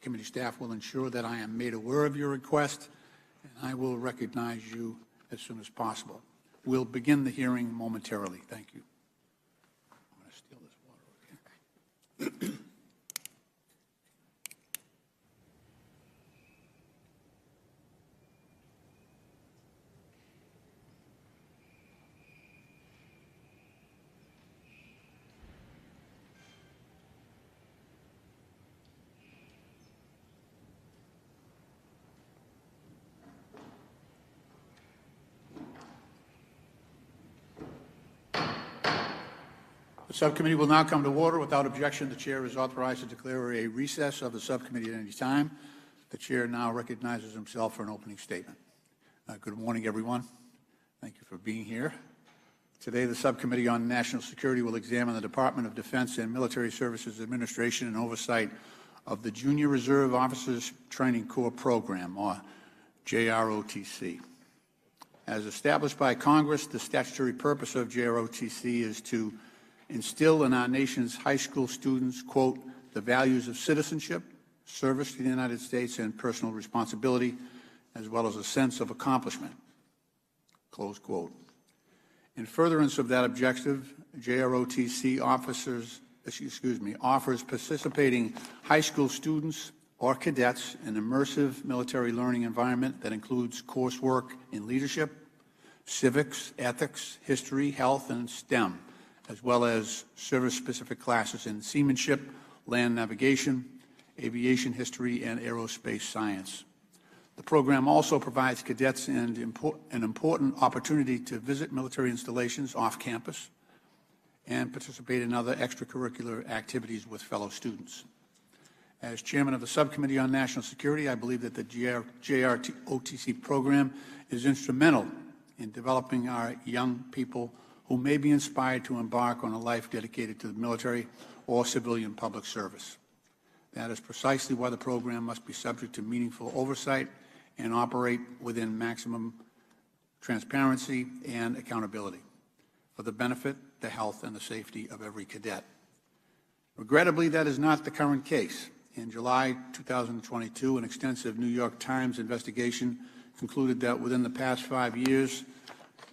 committee staff will ensure that I am made aware of your request, and I will recognize you as soon as possible. We'll begin the hearing momentarily. Thank you. I'm going to steal this water over here. The subcommittee will now come to order. Without objection, the chair is authorized to declare a recess of the subcommittee at any time. The chair now recognizes himself for an opening statement. Good morning, everyone. Thank you for being here. Today, the Subcommittee on National Security will examine the Department of Defense and Military Services Administration and oversight of the Junior Reserve Officers Training Corps Program, or JROTC. As established by Congress, the statutory purpose of JROTC is to instill in our nation's high school students, quote, the values of citizenship, service to the United States, and personal responsibility, as well as a sense of accomplishment, close quote. In furtherance of that objective, JROTC offers participating high school students or cadets an immersive military learning environment that includes coursework in leadership, civics, ethics, history, health, and STEM, as well as service-specific classes in seamanship, land navigation, aviation history, and aerospace science. The program also provides cadets an important opportunity to visit military installations off campus and participate in other extracurricular activities with fellow students. As chairman of the Subcommittee on National Security, I believe that the JROTC program is instrumental in developing our young people who may be inspired to embark on a life dedicated to the military or civilian public service. That is precisely why the program must be subject to meaningful oversight and operate within maximum transparency and accountability for the benefit, the health, and the safety of every cadet. Regrettably, that is not the current case. In July 2022, an extensive New York Times investigation concluded that within the past 5 years,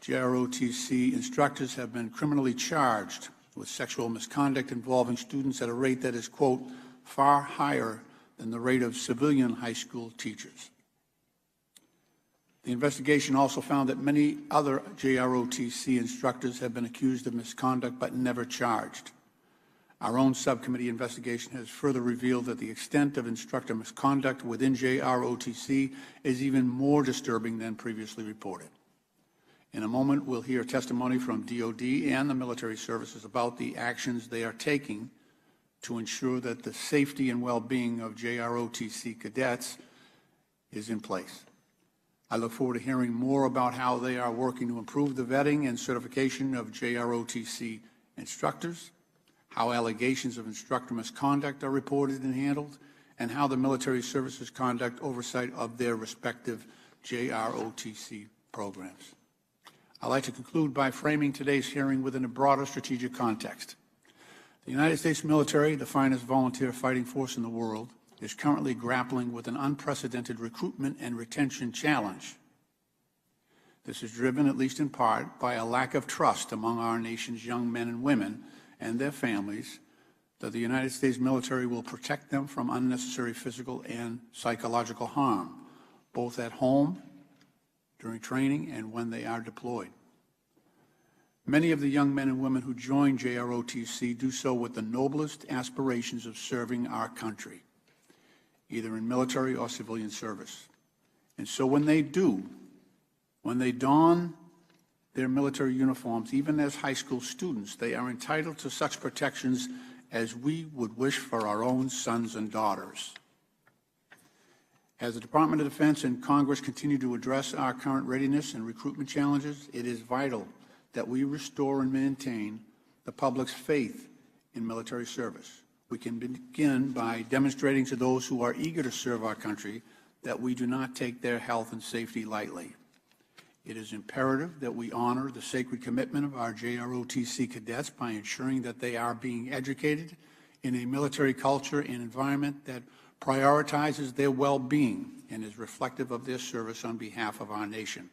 JROTC instructors have been criminally charged with sexual misconduct involving students at a rate that is, quote, far higher than the rate of civilian high school teachers. The investigation also found that many other JROTC instructors have been accused of misconduct but never charged. Our own subcommittee investigation has further revealed that the extent of instructor misconduct within JROTC is even more disturbing than previously reported. In a moment, we'll hear testimony from DOD and the military services about the actions they are taking to ensure that the safety and well-being of JROTC cadets is in place. I look forward to hearing more about how they are working to improve the vetting and certification of JROTC instructors, how allegations of instructor misconduct are reported and handled, and how the military services conduct oversight of their respective JROTC programs. I'd like to conclude by framing today's hearing within a broader strategic context. The United States military, the finest volunteer fighting force in the world, is currently grappling with an unprecedented recruitment and retention challenge. This is driven, at least in part, by a lack of trust among our nation's young men and women and their families that the United States military will protect them from unnecessary physical and psychological harm, both at home, during training, and when they are deployed. Many of the young men and women who join JROTC do so with the noblest aspirations of serving our country, either in military or civilian service. And so when they don their military uniforms, even as high school students, they are entitled to such protections as we would wish for our own sons and daughters. As the Department of Defense and Congress continue to address our current readiness and recruitment challenges, it is vital that we restore and maintain the public's faith in military service. We can begin by demonstrating to those who are eager to serve our country that we do not take their health and safety lightly. It is imperative that we honor the sacred commitment of our JROTC cadets by ensuring that they are being educated in a military culture and environment that prioritizes their well-being, and is reflective of their service on behalf of our nation.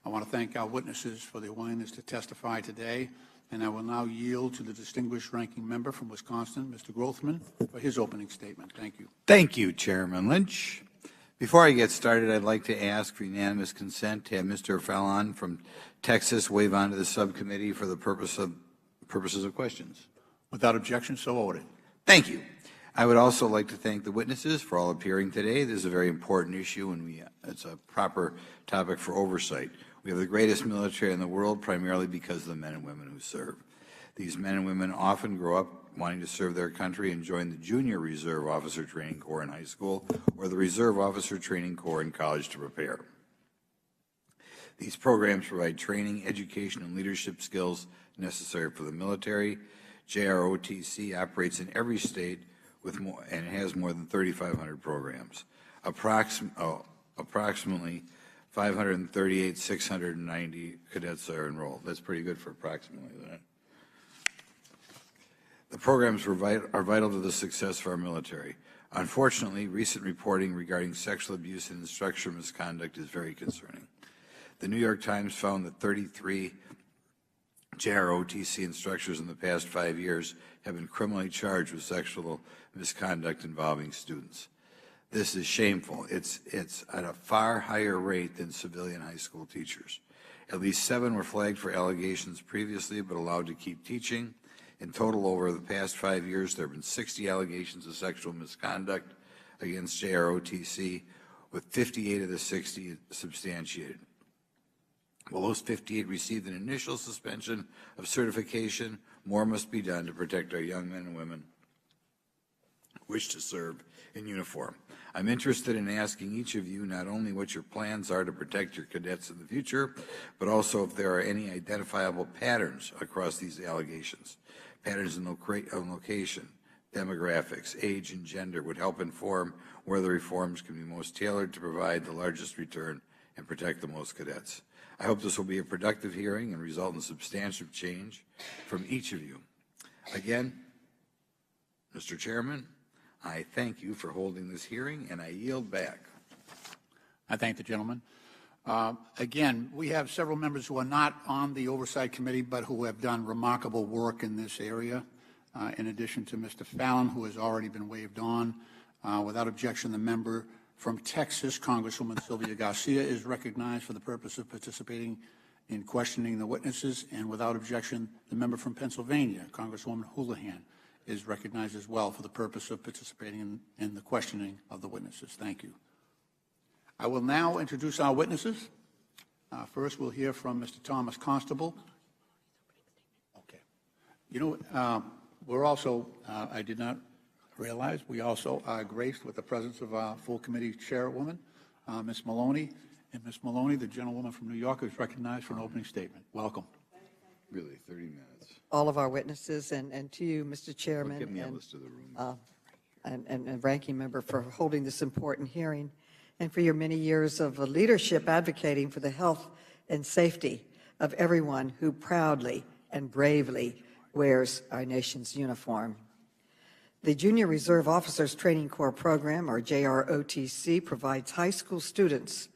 I want to thank our witnesses for their willingness to testify today, and I will now yield to the distinguished ranking member from Wisconsin, Mr. Grothman, for his opening statement. Thank you. Thank you, Chairman Lynch. Before I get started, I'd like to ask for unanimous consent to have Mr. Fallon from Texas wave on to the subcommittee for the purposes of questions. Without objection, so ordered. Thank you. I would also like to thank the witnesses for all appearing today. This is a very important issue, and it's a proper topic for oversight. We have the greatest military in the world, primarily because of the men and women who serve. These men and women often grow up wanting to serve their country and join the Junior Reserve Officer Training Corps in high school or the Reserve Officer Training Corps in college to prepare. These programs provide training, education, and leadership skills necessary for the military. JROTC operates in every state with more, and it has more than 3,500 programs. Approximately 538,690 cadets are enrolled. That's pretty good for approximately, isn't it? The programs are vital to the success of our military. Unfortunately, recent reporting regarding sexual abuse and instructional misconduct is very concerning. The New York Times found that 33 JROTC instructors in the past 5 years have been criminally charged with sexual misconduct involving students. This is shameful. It's at a far higher rate than civilian high school teachers. At least 7 were flagged for allegations previously but allowed to keep teaching. In total, over the past 5 years, there have been 60 allegations of sexual misconduct against JROTC, with 58 of the 60 substantiated. While those 58 received an initial suspension of certification, more must be done to protect our young men and women who wish to serve in uniform. I'm interested in asking each of you not only what your plans are to protect your cadets in the future, but also if there are any identifiable patterns across these allegations. Patterns in location, demographics, age, and gender would help inform where the reforms can be most tailored to provide the largest return and protect the most cadets. I hope this will be a productive hearing and result in substantial change from each of you. Again, Mr. Chairman, I thank you for holding this hearing, and I yield back. I thank the gentleman. Again, we have several members who are not on the Oversight Committee, but who have done remarkable work in this area, in addition to Mr. Fallon, who has already been waived on. Without objection, the member from Texas, Congresswoman Sylvia Garcia, is recognized for the purpose of participating in questioning the witnesses. And without objection, the member from Pennsylvania, Congresswoman Houlihan, is recognized as well for the purpose of participating in the questioning of the witnesses. Thank you. I will now introduce our witnesses. First, we'll hear from Mr. Thomas Constable. Okay. You know, we're also, I did not realize, we also are graced with the presence of our full committee chairwoman, Ms. Maloney. And Ms. Maloney, the gentlewoman from New York, is recognized for an opening statement. Welcome. Really, 30 minutes. All of our witnesses, and to you, Mr. Chairman, Give me a list of the room. and ranking member, for holding this important hearing, and for your many years of leadership advocating for the health and safety of everyone who proudly and bravely wears our nation's uniform. The Junior Reserve Officers Training Corps program, or JROTC, provides high school students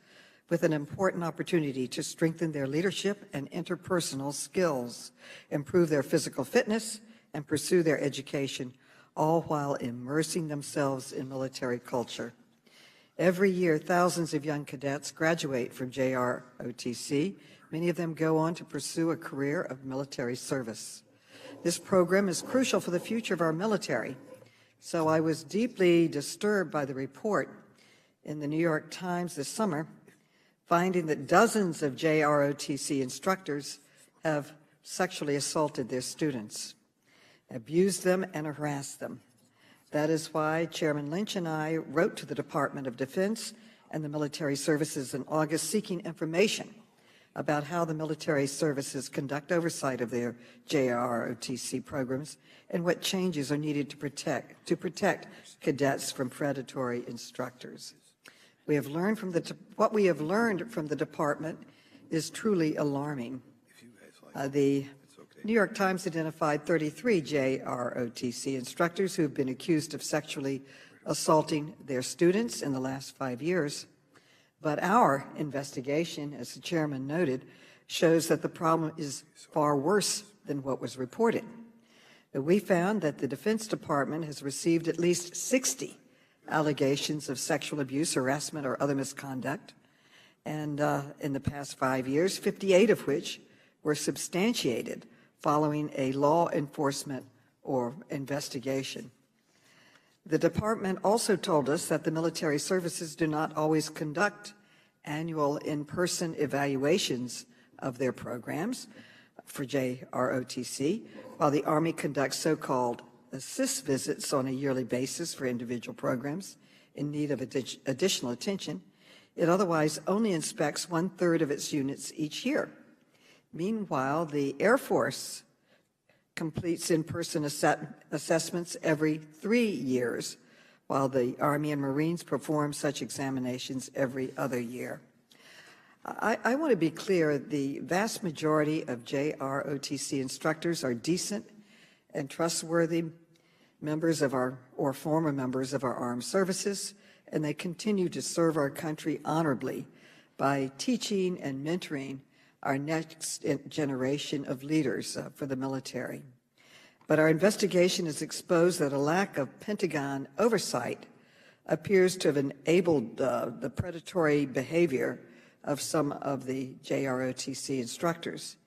with an important opportunity to strengthen their leadership and interpersonal skills, improve their physical fitness, and pursue their education, all while immersing themselves in military culture. Every year, thousands of young cadets graduate from JROTC. Many of them go on to pursue a career of military service. This program is crucial for the future of our military. So I was deeply disturbed by the report in the New York Times this summer, finding that dozens of JROTC instructors have sexually assaulted their students, abused them, and harassed them. That is why Chairman Lynch and I wrote to the Department of Defense and the military services in August seeking information about how the military services conduct oversight of their JROTC programs and what changes are needed to protect cadets from predatory instructors. We have learned from what we have learned from the department is truly alarming. The New York Times identified 33 JROTC instructors who have been accused of sexually assaulting their students in the last 5 years. But our investigation, as the chairman noted, shows that the problem is far worse than what was reported. We found that the Defense Department has received at least 60 allegations of sexual abuse, harassment, or other misconduct, and in the past 5 years, 58 of which were substantiated following a law enforcement or investigation. The department also told us that the military services do not always conduct annual in-person evaluations of their programs for JROTC, while the Army conducts so-called assist visits on a yearly basis for individual programs in need of additional attention. It otherwise only inspects 1/3 of its units each year. Meanwhile, the Air Force completes in-person assessments every 3 years, while the Army and Marines perform such examinations every other year. I want to be clear, the vast majority of JROTC instructors are decent and trustworthy members of or former members of our armed services, and they continue to serve our country honorably by teaching and mentoring our next generation of leaders for the military. But our investigation has exposed that a lack of Pentagon oversight appears to have enabled the predatory behavior of some of the JROTC instructors.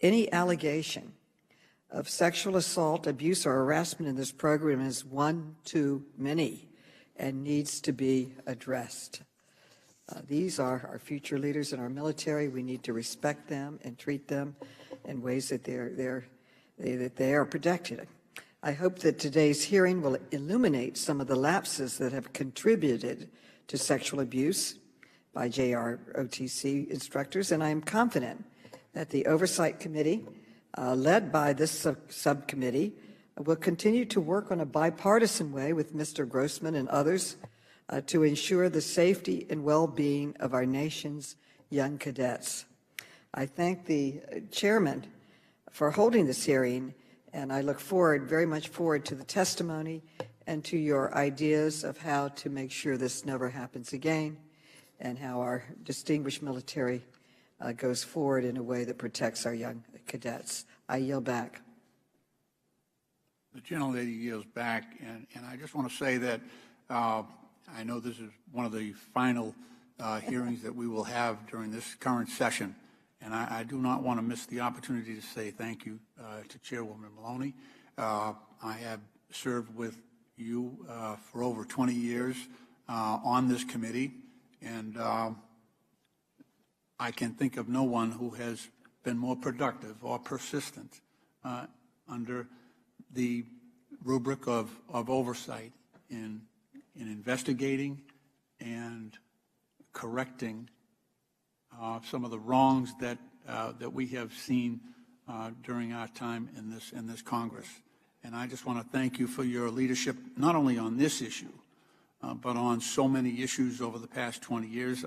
Any allegation of sexual assault, abuse, or harassment in this program is one too many and needs to be addressed. These are our future leaders in our military. We need to respect them and treat them in ways that they are protected. I hope that today's hearing will illuminate some of the lapses that have contributed to sexual abuse by JROTC instructors, and I am confident that the Oversight Committee, led by this subcommittee, will continue to work on a bipartisan way with Mr. Grossman and others to ensure the safety and well-being of our nation's young cadets. I thank the chairman for holding this hearing, and I look very much forward to the testimony and to your ideas of how to make sure this never happens again and how our distinguished military goes forward in a way that protects our young cadets. I yield back. The gentlelady yields back, and I just want to say that I know this is one of the final hearings that we will have during this current session, and I do not want to miss the opportunity to say thank you to Chairwoman Maloney. I have served with you for over 20 years on this committee, and I can think of no one who has been more productive or persistent under the rubric of oversight in investigating and correcting some of the wrongs that we have seen during our time in this Congress. And I just want to thank you for your leadership, not only on this issue, but on so many issues over the past 20 years.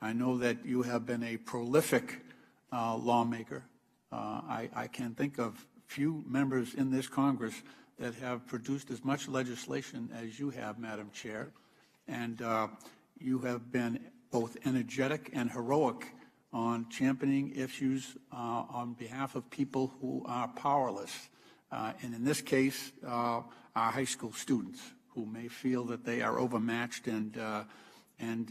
I know that you have been a prolific lawmaker. I can think of few members in this Congress that have produced as much legislation as you have, Madam Chair. And you have been both energetic and heroic on championing issues on behalf of people who are powerless. And in this case, our high school students who may feel that they are overmatched and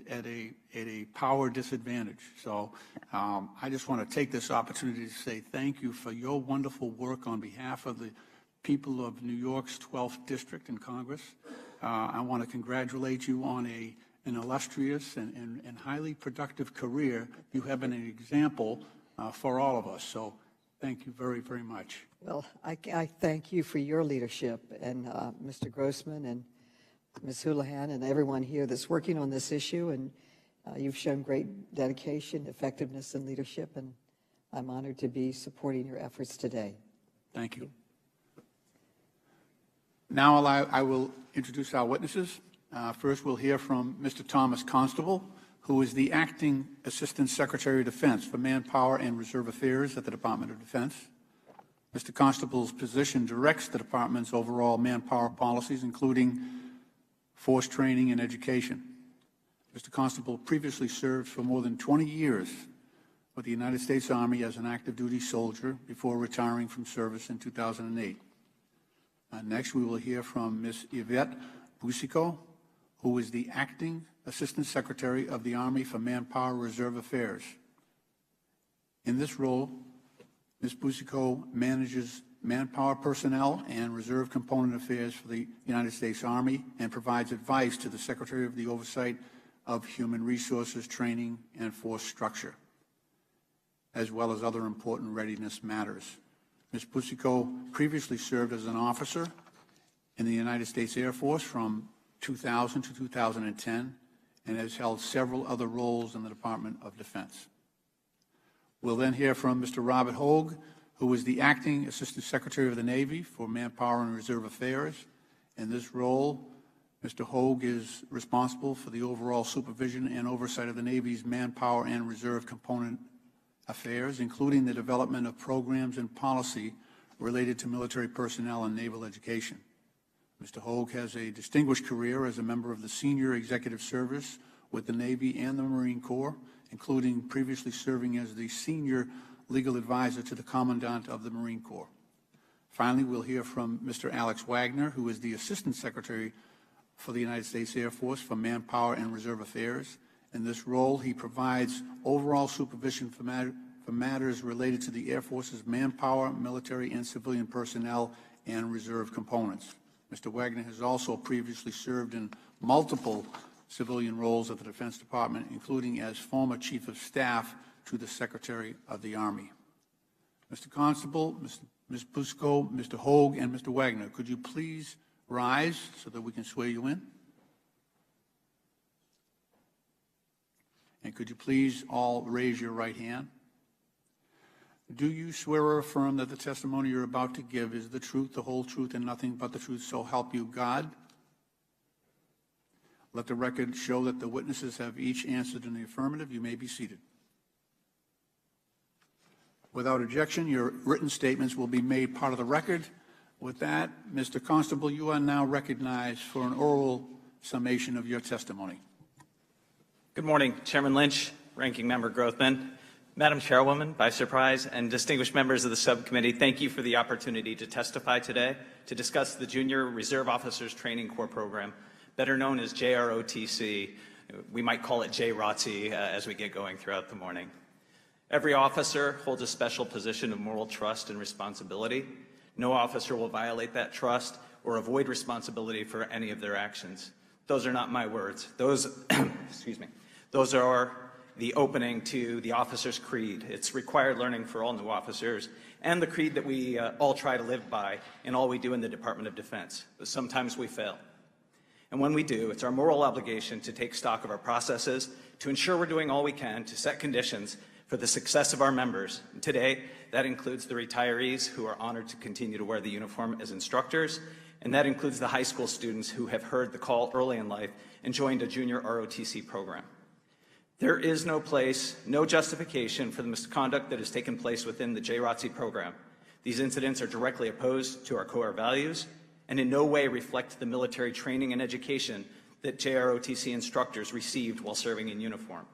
at a power disadvantage. So I just want to take this opportunity to say thank you for your wonderful work on behalf of the people of New York's 12th District in Congress. I want to congratulate you on an illustrious and highly productive career. You have been an example for all of us. So thank you very, very much. Well, I thank you for your leadership, and Mr. Grossman and Ms. Houlihan and everyone here that's working on this issue, and you've shown great dedication, effectiveness, and leadership, and I'm honored to be supporting your efforts today. Thank you. Now I will introduce our witnesses. First, we'll hear from Mr. Thomas Constable, who is the Acting Assistant Secretary of Defense for Manpower and Reserve Affairs at the Department of Defense. Mr. Constable's position directs the department's overall manpower policies, including force training, and education. Mr. Constable previously served for more than 20 years with the United States Army as an active duty soldier before retiring from service in 2008. Next, we will hear from Ms. Yvette Busico, who is the Acting Assistant Secretary of the Army for Manpower Reserve Affairs. In this role, Ms. Busico manages manpower personnel and reserve component affairs for the United States Army and provides advice to the Secretary of the Oversight of Human Resources, Training, and Force Structure, as well as other important readiness matters. Ms. Busico previously served as an officer in the United States Air Force from 2000 to 2010 and has held several other roles in the Department of Defense. We'll then hear from Mr. Robert Hogue, who is the Acting Assistant Secretary of the Navy for Manpower and Reserve Affairs. In this role, Mr. Hogue is responsible for the overall supervision and oversight of the Navy's manpower and reserve component affairs, including the development of programs and policy related to military personnel and naval education. Mr. Hogue has a distinguished career as a member of the senior executive service with the Navy and the Marine Corps, including previously serving as the senior legal advisor to the Commandant of the Marine Corps. Finally, we'll hear from Mr. Alex Wagner, who is the Assistant Secretary for the United States Air Force for Manpower and Reserve Affairs. In this role, he provides overall supervision for matters related to the Air Force's manpower, military and civilian personnel, and reserve components. Mr. Wagner has also previously served in multiple civilian roles at the Defense Department, including as former Chief of Staff to the Secretary of the Army. Mr. Constable, Ms. Busico, Mr. Hogue, and Mr. Wagner, could you please rise so that we can swear you in? And could you please all raise your right hand? Do you swear or affirm that the testimony you're about to give is the truth, the whole truth, and nothing but the truth, so help you God? Let the record show that the witnesses have each answered in the affirmative. You may be seated. Without objection, your written statements will be made part of the record. With that, Mr. Constable, you are now recognized for an oral summation of your testimony. Good morning, Chairman Lynch, Ranking Member Grothman, Madam Chairwoman, by surprise, and distinguished members of the subcommittee. Thank you for the opportunity to testify today to discuss the Junior Reserve Officers Training Corps program, better known as JROTC. We might call it JROTC as we get going throughout the morning. Every officer holds a special position of moral trust and responsibility. No officer will violate that trust or avoid responsibility for any of their actions. Those are not my words. Those, excuse me, those are the opening to the officer's creed. It's required learning for all new officers and the creed that we all try to live by in all we do in the Department of Defense. But sometimes we fail. And when we do, it's our moral obligation to take stock of our processes, to ensure we're doing all we can to set conditions for the success of our members. And today, that includes the retirees who are honored to continue to wear the uniform as instructors, and that includes the high school students who have heard the call early in life and joined a junior ROTC program. There is no place, no justification for the misconduct that has taken place within the JROTC program. These incidents are directly opposed to our core values and in no way reflect the military training and education that JROTC instructors received while serving in uniform.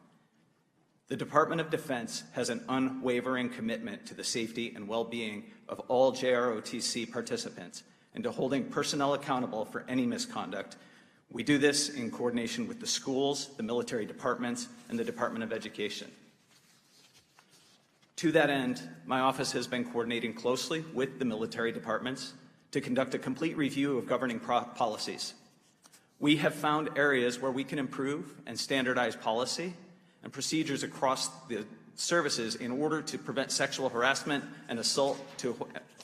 The Department of Defense has an unwavering commitment to the safety and well-being of all JROTC participants and to holding personnel accountable for any misconduct. We do this in coordination with the schools, the military departments, and the Department of Education. To that end, my office has been coordinating closely with the military departments to conduct a complete review of governing policies. We have found areas where we can improve and standardize policy and procedures across the services in order to prevent sexual harassment and assault, to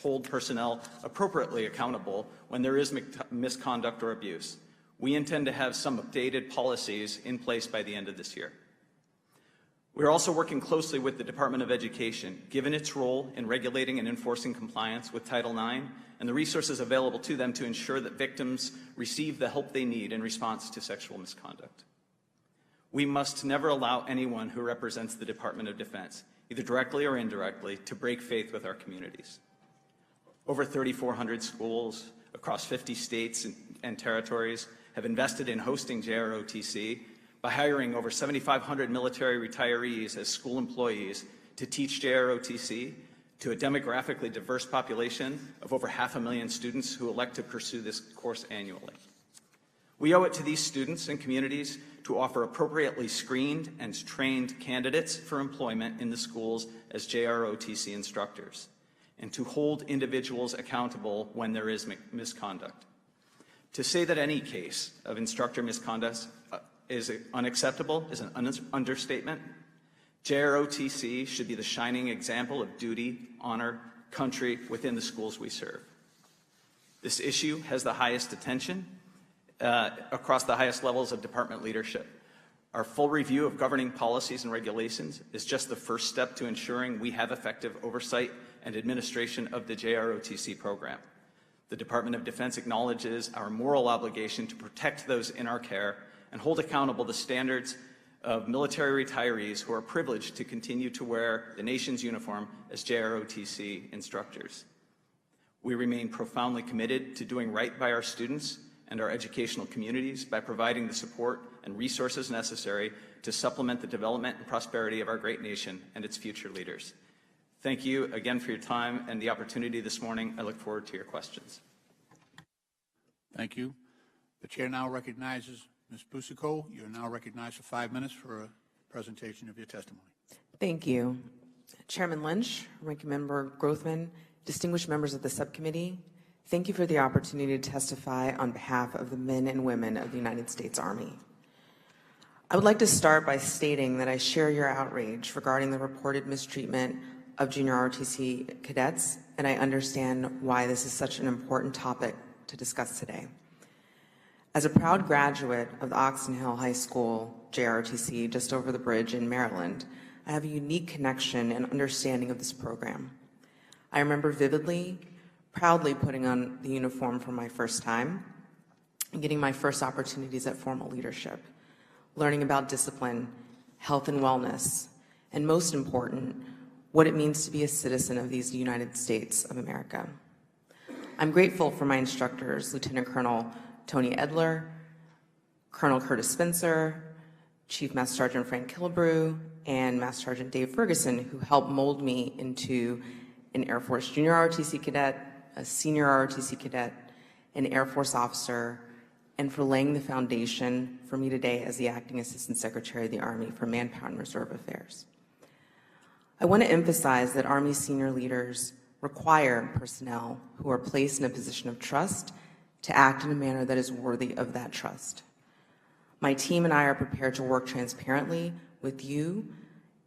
hold personnel appropriately accountable when there is misconduct or abuse. We intend to have some updated policies in place by the end of this year. We're also working closely with the Department of Education, given its role in regulating and enforcing compliance with Title IX and the resources available to them to ensure that victims receive the help they need in response to sexual misconduct. We must never allow anyone who represents the Department of Defense, either directly or indirectly, to break faith with our communities. Over 3,400 schools across 50 states and territories have invested in hosting JROTC by hiring over 7,500 military retirees as school employees to teach JROTC to a demographically diverse population of over 500,000 students who elect to pursue this course annually. We owe it to these students and communities to offer appropriately screened and trained candidates for employment in the schools as JROTC instructors, and to hold individuals accountable when there is misconduct. To say that any case of instructor misconduct is unacceptable is an understatement. JROTC should be the shining example of duty, honor, country within the schools we serve. This issue has the highest attention across the highest levels of department leadership. Our full review of governing policies and regulations is just the first step to ensuring we have effective oversight and administration of the JROTC program. The Department of Defense acknowledges our moral obligation to protect those in our care and hold accountable the standards of military retirees who are privileged to continue to wear the nation's uniform as JROTC instructors. We remain profoundly committed to doing right by our students and our educational communities by providing the support and resources necessary to supplement the development and prosperity of our great nation and its future leaders. Thank you again for your time and the opportunity this morning. I look forward to your questions. Thank you. The chair now recognizes Ms. Busico. You are now recognized for 5 minutes for a presentation of your testimony. Thank you. Chairman Lynch, Ranking Member Grothman, distinguished members of the subcommittee, thank you for the opportunity to testify on behalf of the men and women of the United States Army. I would like to start by stating that I share your outrage regarding the reported mistreatment of junior ROTC cadets, and I understand why this is such an important topic to discuss today. As a proud graduate of the Oxon Hill High School JROTC just over the bridge in Maryland, I have a unique connection and understanding of this program. I remember vividly, proudly putting on the uniform for my first time and getting my first opportunities at formal leadership, learning about discipline, health and wellness, and most important, what it means to be a citizen of these United States of America. I'm grateful for my instructors, Lieutenant Colonel Tony Edler, Colonel Curtis Spencer, Chief Master Sergeant Frank Killebrew, and Master Sergeant Dave Ferguson, who helped mold me into an Air Force junior ROTC cadet, a senior ROTC cadet, an Air Force officer, and for laying the foundation for me today as the Acting Assistant Secretary of the Army for Manpower and Reserve Affairs. I want to emphasize that Army senior leaders require personnel who are placed in a position of trust to act in a manner that is worthy of that trust. My team and I are prepared to work transparently with you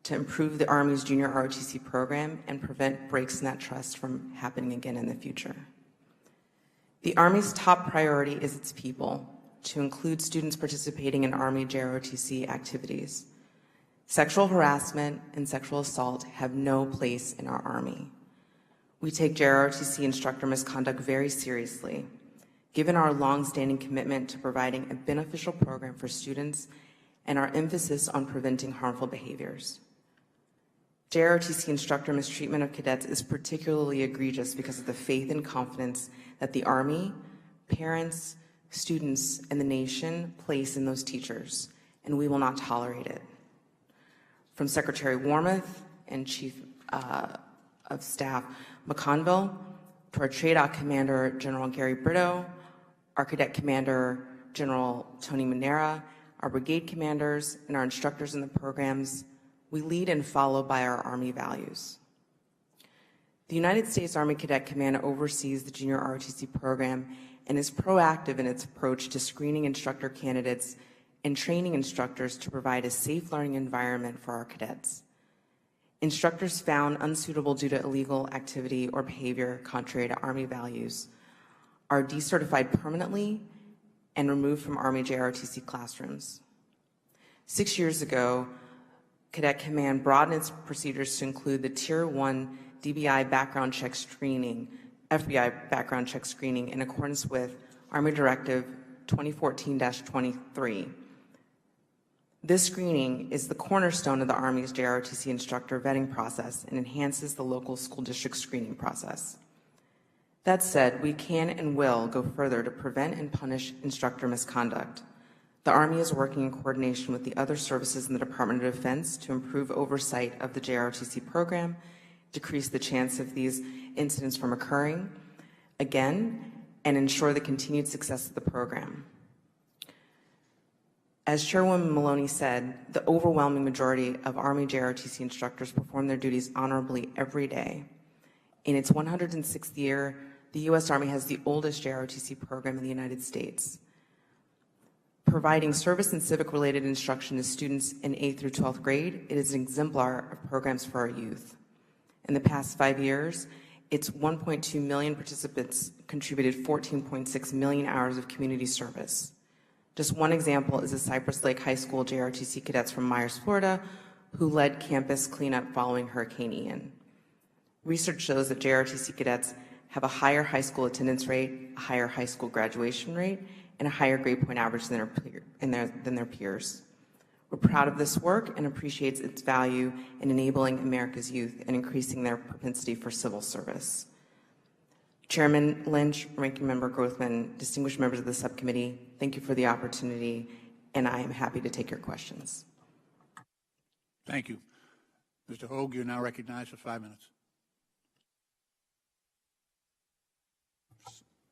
to improve the Army's junior ROTC program and prevent breaks in that trust from happening again in the future. The Army's top priority is its people, to include students participating in Army JROTC activities. Sexual harassment and sexual assault have no place in our Army. We take JROTC instructor misconduct very seriously, given our long-standing commitment to providing a beneficial program for students and our emphasis on preventing harmful behaviors. JROTC instructor mistreatment of cadets is particularly egregious because of the faith and confidence that the Army, parents, students, and the nation place in those teachers, and we will not tolerate it. From Secretary Wormuth and Chief of Staff McConville, to our TRADOC Commander General Gary Brito, our Cadet Commander General Tony Manera, our brigade commanders, and our instructors in the programs, we lead and follow by our Army values. The United States Army Cadet Command oversees the junior ROTC program and is proactive in its approach to screening instructor candidates and training instructors to provide a safe learning environment for our cadets. Instructors found unsuitable due to illegal activity or behavior contrary to Army values are decertified permanently and removed from Army JROTC classrooms. 6 years ago, Cadet Command broadened its procedures to include the Tier 1 DBI background check screening, FBI background check screening in accordance with Army Directive 2014-23. This screening is the cornerstone of the Army's JROTC instructor vetting process and enhances the local school district screening process. That said, we can and will go further to prevent and punish instructor misconduct. The Army is working in coordination with the other services in the Department of Defense to improve oversight of the JROTC program, decrease the chance of these incidents from occurring again, and ensure the continued success of the program. As Chairwoman Maloney said, the overwhelming majority of Army JROTC instructors perform their duties honorably every day. In its 106th year, the U.S. Army has the oldest JROTC program in the United States. Providing service and civic-related instruction to students in 8th through 12th grade, it is an exemplar of programs for our youth. In the past 5 years, its 1.2 million participants contributed 14.6 million hours of community service. Just one example is the Cypress Lake High School JROTC cadets from Myers, Florida, who led campus cleanup following Hurricane Ian. Research shows that JROTC cadets have a higher high school attendance rate, a higher high school graduation rate, and a higher grade point average than their peers. We're proud of this work and appreciate its value in enabling America's youth and increasing their propensity for civil service. Chairman Lynch, Ranking Member Grothman, distinguished members of the subcommittee, thank you for the opportunity, and I am happy to take your questions. Thank you. Mr. Hogue, you're now recognized for 5 minutes.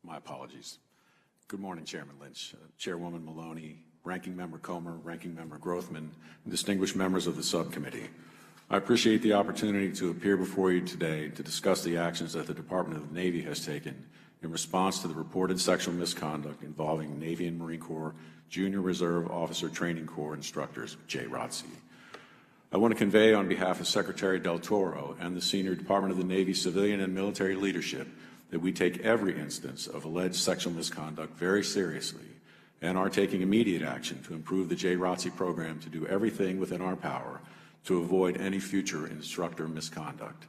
My apologies. Good morning, Chairman Lynch, Chairwoman Maloney, Ranking Member Comer, Ranking Member Grothman, and distinguished members of the subcommittee. I appreciate the opportunity to appear before you today to discuss the actions that the Department of the Navy has taken in response to the reported sexual misconduct involving Navy and Marine Corps Junior Reserve Officer Training Corps instructors, JROTC. I want to convey on behalf of Secretary Del Toro and the senior Department of the Navy civilian and military leadership that we take every instance of alleged sexual misconduct very seriously and are taking immediate action to improve the JROTC program to do everything within our power to avoid any future instructor misconduct.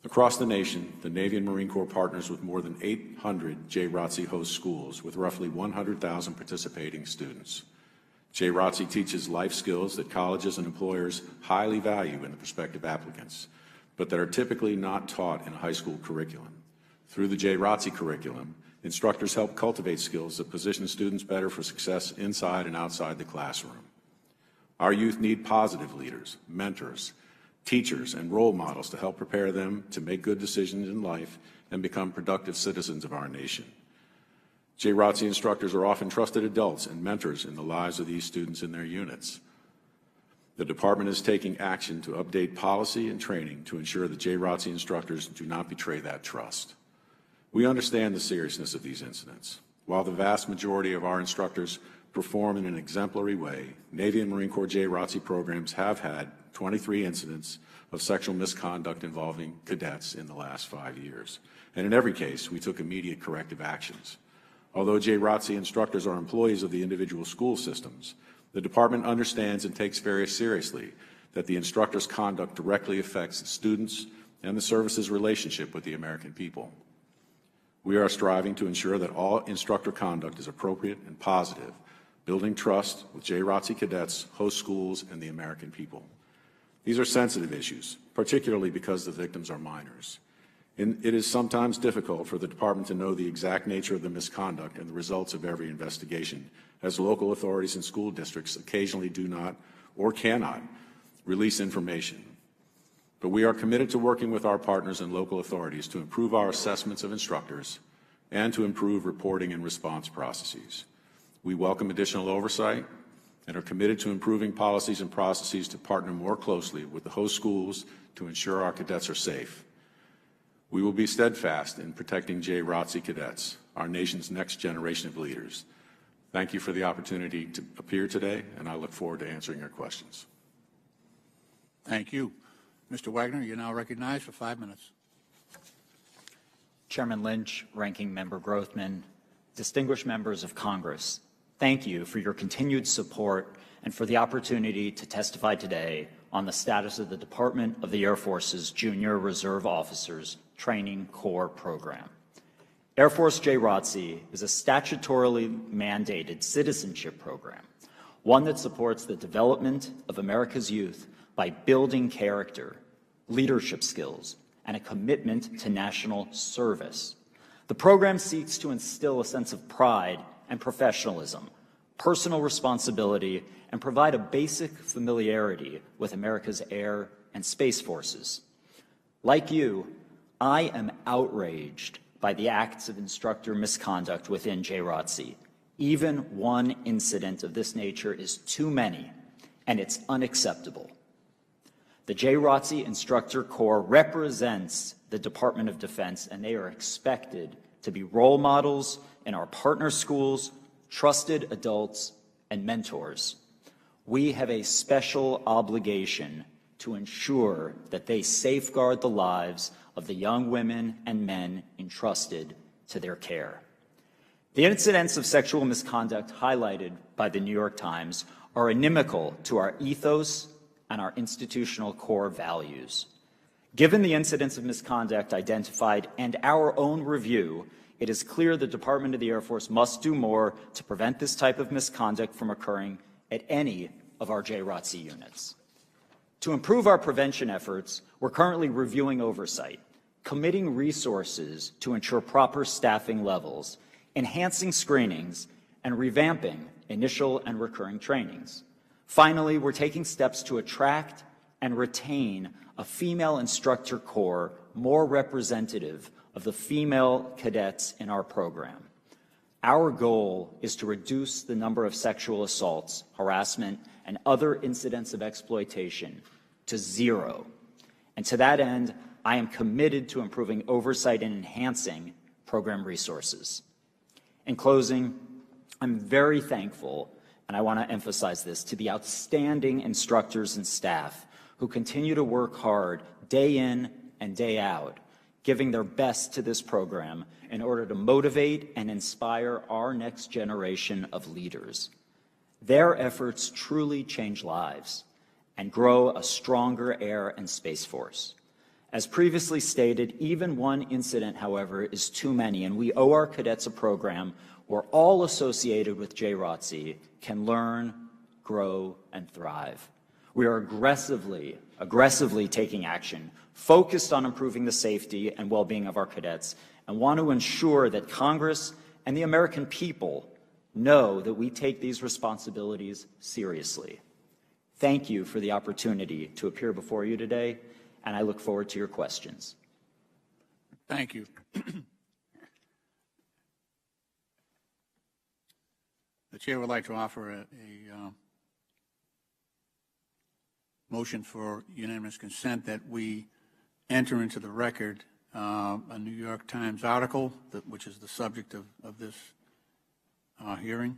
Across the nation, the Navy and Marine Corps partners with more than 800 JROTC host schools with roughly 100,000 participating students. JROTC teaches life skills that colleges and employers highly value in the prospective applicants, but that are typically not taught in a high school curriculum. Through the JROTC curriculum, instructors help cultivate skills that position students better for success inside and outside the classroom. Our youth need positive leaders, mentors, teachers, and role models to help prepare them to make good decisions in life and become productive citizens of our nation. JROTC instructors are often trusted adults and mentors in the lives of these students in their units. The department is taking action to update policy and training to ensure that JROTC instructors do not betray that trust. We understand the seriousness of these incidents. While the vast majority of our instructors perform in an exemplary way, Navy and Marine Corps JROTC programs have had 23 incidents of sexual misconduct involving cadets in the last 5 years. And in every case, we took immediate corrective actions. Although JROTC instructors are employees of the individual school systems, the department understands and takes very seriously that the instructor's conduct directly affects the students and the service's relationship with the American people. We are striving to ensure that all instructor conduct is appropriate and positive, building trust with JROTC cadets, host schools, and the American people. These are sensitive issues, particularly because the victims are minors. And it is sometimes difficult for the department to know the exact nature of the misconduct and the results of every investigation, as local authorities and school districts occasionally do not or cannot release information. But we are committed to working with our partners and local authorities to improve our assessments of instructors and to improve reporting and response processes. We welcome additional oversight and are committed to improving policies and processes to partner more closely with the host schools to ensure our cadets are safe. We will be steadfast in protecting JROTC cadets, our nation's next generation of leaders. Thank you for the opportunity to appear today, and I look forward to answering your questions. Thank you. Mr. Wagner, you're now recognized for 5 minutes. Chairman Lynch, Ranking Member Grothman, distinguished members of Congress, thank you for your continued support and for the opportunity to testify today on the status of the Department of the Air Force's Junior Reserve Officers Training Corps program. Air Force JROTC is a statutorily mandated citizenship program, one that supports the development of America's youth by building character, leadership skills, and a commitment to national service. The program seeks to instill a sense of pride and professionalism, personal responsibility, and provide a basic familiarity with America's air and space forces. Like you, I am outraged by the acts of instructor misconduct within JROTC. Even one incident of this nature is too many, and it's unacceptable. The JROTC Instructor Corps represents the Department of Defense, and they are expected to be role models in our partner schools, trusted adults, and mentors. We have a special obligation to ensure that they safeguard the lives of the young women and men entrusted to their care. The incidents of sexual misconduct highlighted by the New York Times are inimical to our ethos and our institutional core values. Given the incidents of misconduct identified and our own review, it is clear the Department of the Air Force must do more to prevent this type of misconduct from occurring at any of our JROTC units. To improve our prevention efforts, we're currently reviewing Oversight, committing resources to ensure proper staffing levels, enhancing screenings, and revamping initial and recurring trainings. Finally, we're taking steps to attract and retain a female instructor corps more representative of the female cadets in our program. Our goal is to reduce the number of sexual assaults, harassment, and other incidents of exploitation to zero. And to that end, I am committed to improving oversight and enhancing program resources. In closing, I'm very thankful, and I want to emphasize this, to the outstanding instructors and staff who continue to work hard day in and day out, giving their best to this program in order to motivate and inspire our next generation of leaders. Their efforts truly change lives and grow a stronger air and space force. As previously stated, even one incident, however, is too many, and we owe our cadets a program where all associated with JROTC can learn, grow, and thrive. We are aggressively taking action, focused on improving the safety and well-being of our cadets, and want to ensure that Congress and the American people know that we take these responsibilities seriously. Thank you for the opportunity to appear before you today, and I look forward to your questions. Thank you. The chair would like to offer a motion for unanimous consent that we enter into the record a New York Times article, which is the subject of this hearing,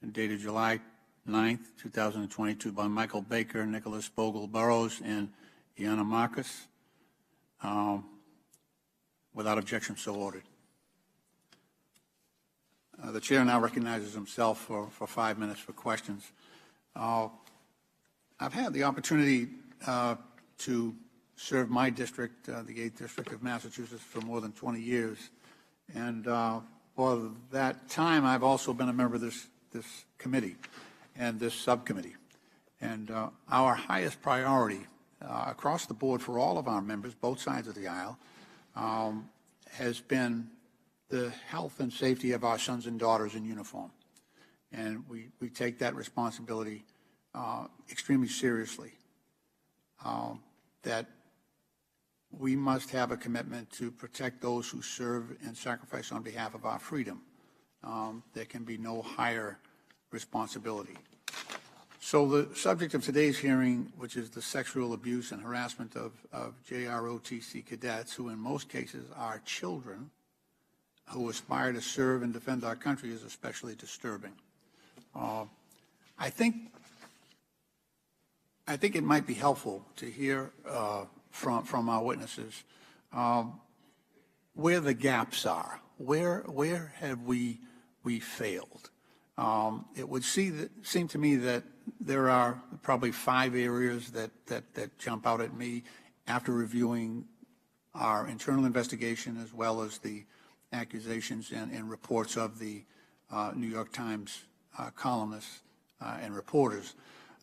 and dated July 9th, 2022, by Michael Baker, Nicholas Bogle Burrows, and Iana Marcus. Without objection, so ordered. The chair now recognizes himself for 5 minutes for questions. I've had the opportunity to serve my district, the 8th District of Massachusetts, for more than 20 years. And for that time, I've also been a member of this committee and this subcommittee. And our highest priority across the board for all of our members, both sides of the aisle, has been the health and safety of our sons and daughters in uniform. And we take that responsibility extremely seriously, that we must have a commitment to protect those who serve and sacrifice on behalf of our freedom. There can be no higher responsibility. So the subject of today's hearing, which is the sexual abuse and harassment of JROTC cadets, who in most cases are children who aspire to serve and defend our country, is especially disturbing. I think it might be helpful to hear from our witnesses where the gaps are. Where have we failed? It would seem to me that there are probably 5 areas that jump out at me after reviewing our internal investigation, as well as the accusations and reports of the New York Times columnists and reporters.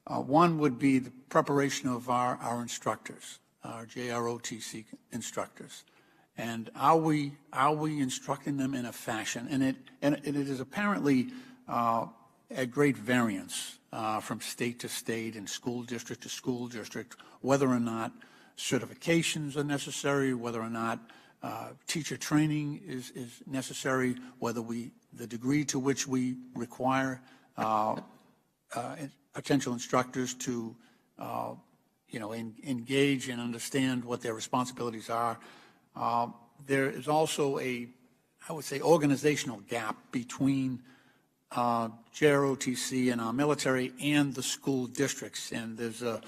One would be the preparation of our instructors, our JROTC instructors. And are we instructing them in a fashion? And it is apparently at great variance from state to state and school district to school district, whether or not certifications are necessary, whether or not teacher training is necessary, whether the degree to which we require potential instructors to engage and understand what their responsibilities are. There is also I would say, organizational gap between JROTC and our military and the school districts, and there's a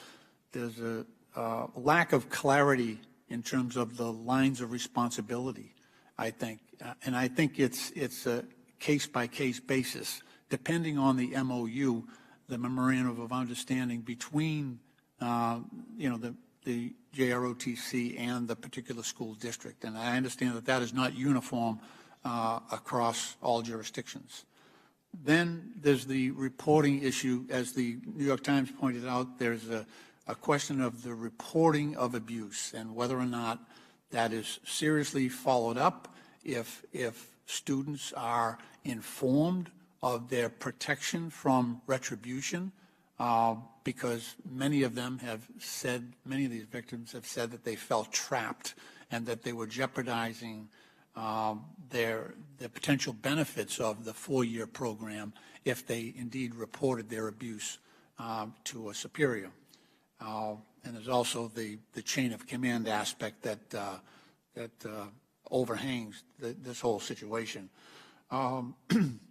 lack of clarity in terms of the lines of responsibility, I think, and I think it's a case-by-case basis, depending on the MOU, the Memorandum of Understanding between the JROTC and the particular school district, and I understand that that is not uniform across all jurisdictions. Then there's the reporting issue. As the New York Times pointed out, there's a question of the reporting of abuse and whether or not that is seriously followed up, if students are informed of their protection from retribution, because many of these victims have said that they felt trapped and that they were jeopardizing the potential benefits of the 4-year program if they indeed reported their abuse to a superior. And there's also the chain of command aspect that overhangs this whole situation.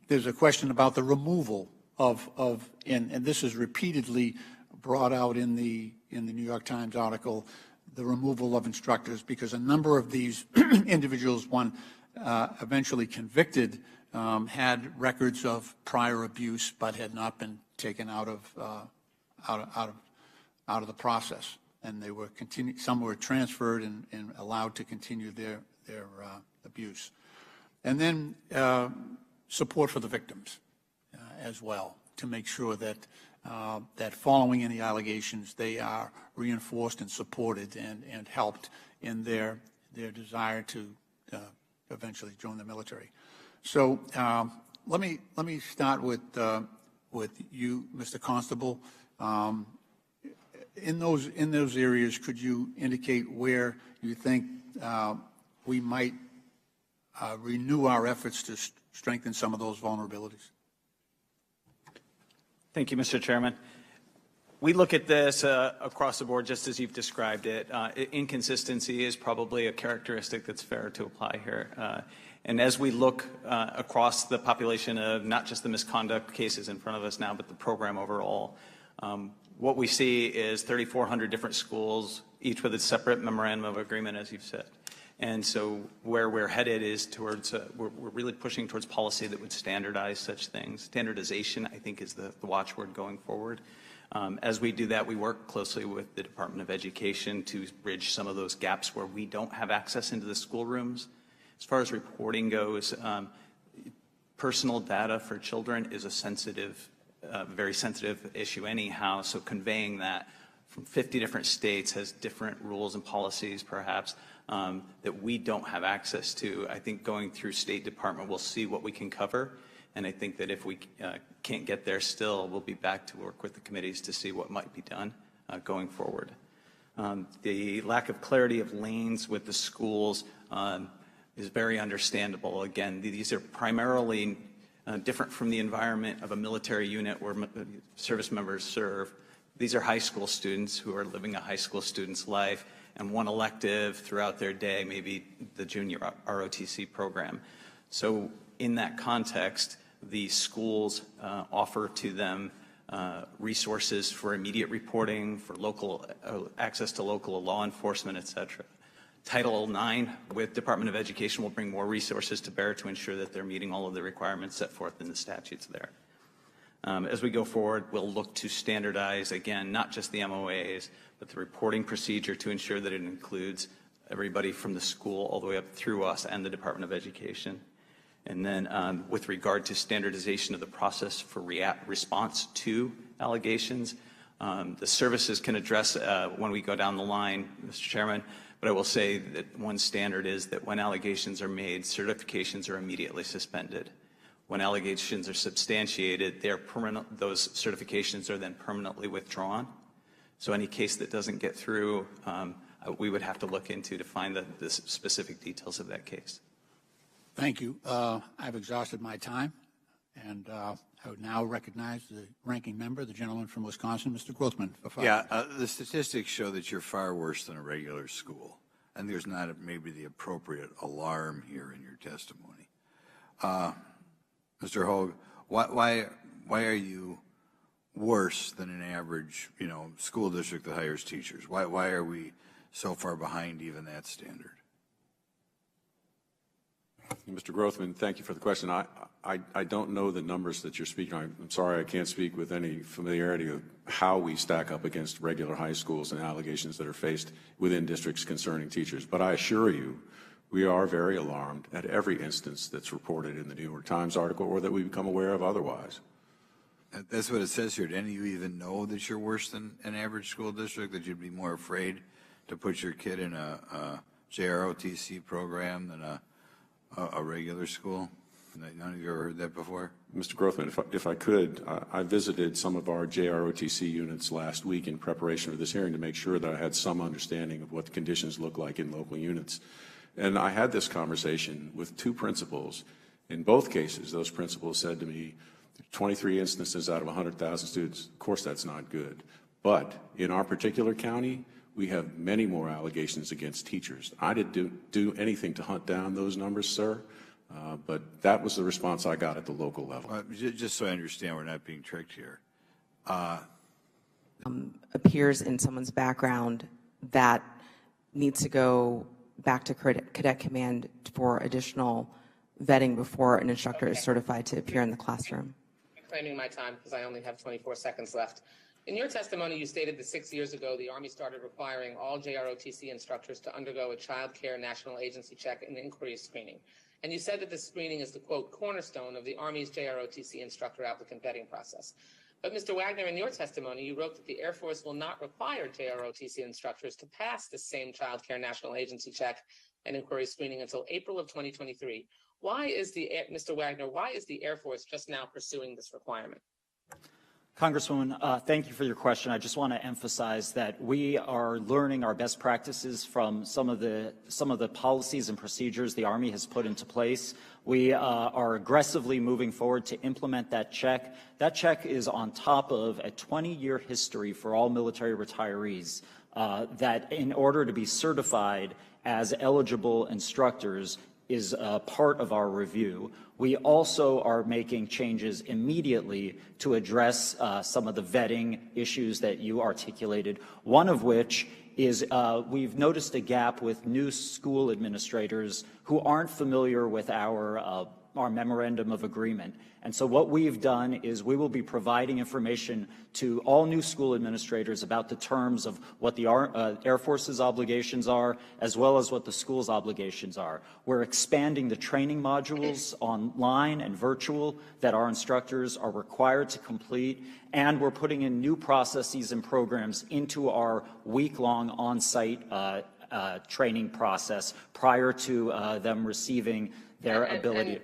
There's a question about the removal and this is repeatedly brought out in the New York Times article, the removal of instructors, because a number of these individuals, eventually convicted, had records of prior abuse, but had not been taken out of the process, and they were some were transferred and allowed to continue their abuse. And then support for the victims as well, to make sure that that following any allegations, they are reinforced and supported and helped in their desire to eventually join the military. So let me start with you, Mr. Constable. In those areas, could you indicate where you think we might renew our efforts to strengthen some of those vulnerabilities? Thank you, Mr. Chairman. We look at this across the board, just as you've described it. Inconsistency is probably a characteristic that's fair to apply here. And as we look across the population of not just the misconduct cases in front of us now, but the program overall, what we see is 3,400 different schools, each with a separate memorandum of agreement, as you've said. And so where we're headed is towards, we're really pushing towards policy that would standardize such things. Standardization, I think, is the watchword going forward. As we do that, we work closely with the Department of Education to bridge some of those gaps where we don't have access into the schoolrooms. As far as reporting goes, personal data for children is a sensitive, very sensitive issue anyhow, so conveying that from 50 different states has different rules and policies, perhaps, that we don't have access to. I think going through State Department, we'll see what we can cover, and I think that if we can't get there still, we'll be back to work with the committees to see what might be done going forward. The lack of clarity of lanes with the schools is very understandable. Again, these are primarily different from the environment of a military unit where service members serve. These are high school students who are living a high school student's life, and one elective throughout their day, maybe the junior ROTC program. So in that context, the schools offer to them resources for immediate reporting, for local access to local law enforcement, et cetera. Title IX with Department of Education will bring more resources to bear to ensure that they're meeting all of the requirements set forth in the statutes there. As we go forward, we'll look to standardize, again, not just the MOAs, but the reporting procedure to ensure that it includes everybody from the school all the way up through us and the Department of Education. And then with regard to standardization of the process for response to allegations, the services can address when we go down the line, Mr. Chairman, But I will say that one standard is that when allegations are made, certifications are immediately suspended. When allegations are substantiated, those certifications are then permanently withdrawn. So any case that doesn't get through, we would have to look into to find the specific details of that case. Thank you. I've exhausted my time, and I would now recognize the ranking member, the gentleman from Wisconsin, Mr. Grothman. For 5 minutes. Yeah, the statistics show that you're far worse than a regular school, and there's not maybe the appropriate alarm here in your testimony. Mr. Hogue, why are you worse than an average, school district that hires teachers? Why are we so far behind even that standard? Mr. Grothman, thank you for the question. I don't know the numbers that you're speaking on. I'm sorry I can't speak with any familiarity of how we stack up against regular high schools and allegations that are faced within districts concerning teachers. But I assure you, we are very alarmed at every instance that's reported in the New York Times article or that we become aware of otherwise. That's what it says here. Do any of you even know that you're worse than an average school district, that you'd be more afraid to put your kid in a JROTC program than a regular school? None of you ever heard that before? Mr. Grothman, if I could, I visited some of our JROTC units last week in preparation for this hearing to make sure that I had some understanding of what the conditions look like in local units. And I had this conversation with 2 principals. In both cases, those principals said to me, 23 instances out of 100,000 students, of course that's not good. But in our particular county, we have many more allegations against teachers. I didn't do anything to hunt down those numbers, sir, but that was the response I got at the local level. Just so I understand, we're not being tricked here. Appears in someone's background that needs to go back to cadet command for additional vetting before an instructor is certified to appear in the classroom. Claiming my time because I only have 24 seconds left. In your testimony, you stated that 6 years ago, the Army started requiring all JROTC instructors to undergo a child care national agency check and inquiry screening. And you said that this screening is the, quote, cornerstone of the Army's JROTC instructor applicant vetting process. But Mr. Wagner, in your testimony, you wrote that the Air Force will not require JROTC instructors to pass the same child care national agency check and inquiry screening until April of 2023. Mr. Wagner, why is the Air Force just now pursuing this requirement? Congresswoman, thank you for your question. I just want to emphasize that we are learning our best practices from some of the policies and procedures the Army has put into place. We are aggressively moving forward to implement that check. That check is on top of a 20-year history for all military retirees that in order to be certified as eligible instructors is part of our review. We also are making changes immediately to address some of the vetting issues that you articulated, one of which is we've noticed a gap with new school administrators who aren't familiar with our memorandum of agreement. And so what we've done is we will be providing information to all new school administrators about the terms of what the Air Force's obligations are, as well as what the school's obligations are. We're expanding the training modules online and virtual that our instructors are required to complete, and we're putting in new processes and programs into our week-long on-site training process prior to them receiving their ability.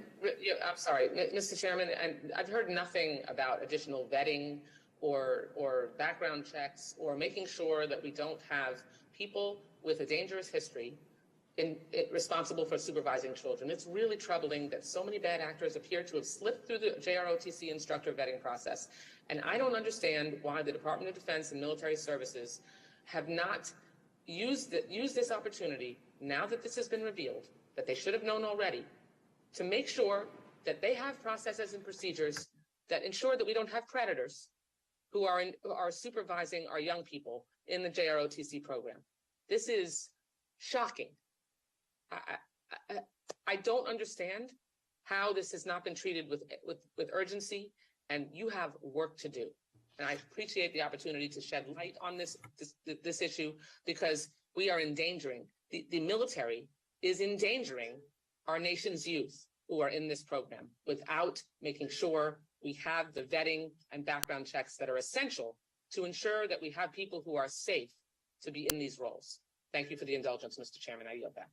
I'm sorry, Mr. Chairman, and I've heard nothing about additional vetting or background checks or making sure that we don't have people with a dangerous history responsible for supervising children. It's really troubling that so many bad actors appear to have slipped through the JROTC instructor vetting process. And I don't understand why the Department of Defense and Military Services have not used this opportunity, now that this has been revealed, that they should have known already, to make sure that they have processes and procedures that ensure that we don't have predators who are supervising our young people in the JROTC program. This is shocking. I don't understand how this has not been treated with urgency, and you have work to do. And I appreciate the opportunity to shed light on this issue, because we are endangering, the military is endangering our nation's youth who are in this program without making sure we have the vetting and background checks that are essential to ensure that we have people who are safe to be in these roles. Thank you for the indulgence, Mr. Chairman. I yield back.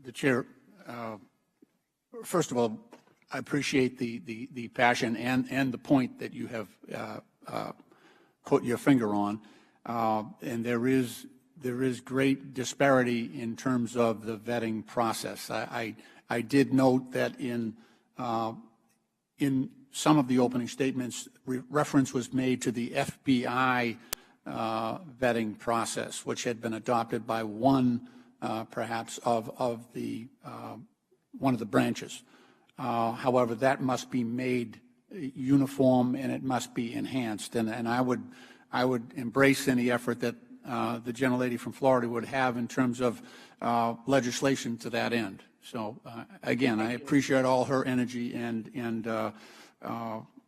The chair, first of all, I appreciate the passion and the point that you have put your finger on, and there is great disparity in terms of the vetting process. I did note that in some of the opening statements, reference was made to the FBI vetting process, which had been adopted by one, perhaps, of the one of the branches. However, that must be made uniform and it must be enhanced. And I would embrace any effort that the gentlelady from Florida would have in terms of legislation to that end. So again, I appreciate all her energy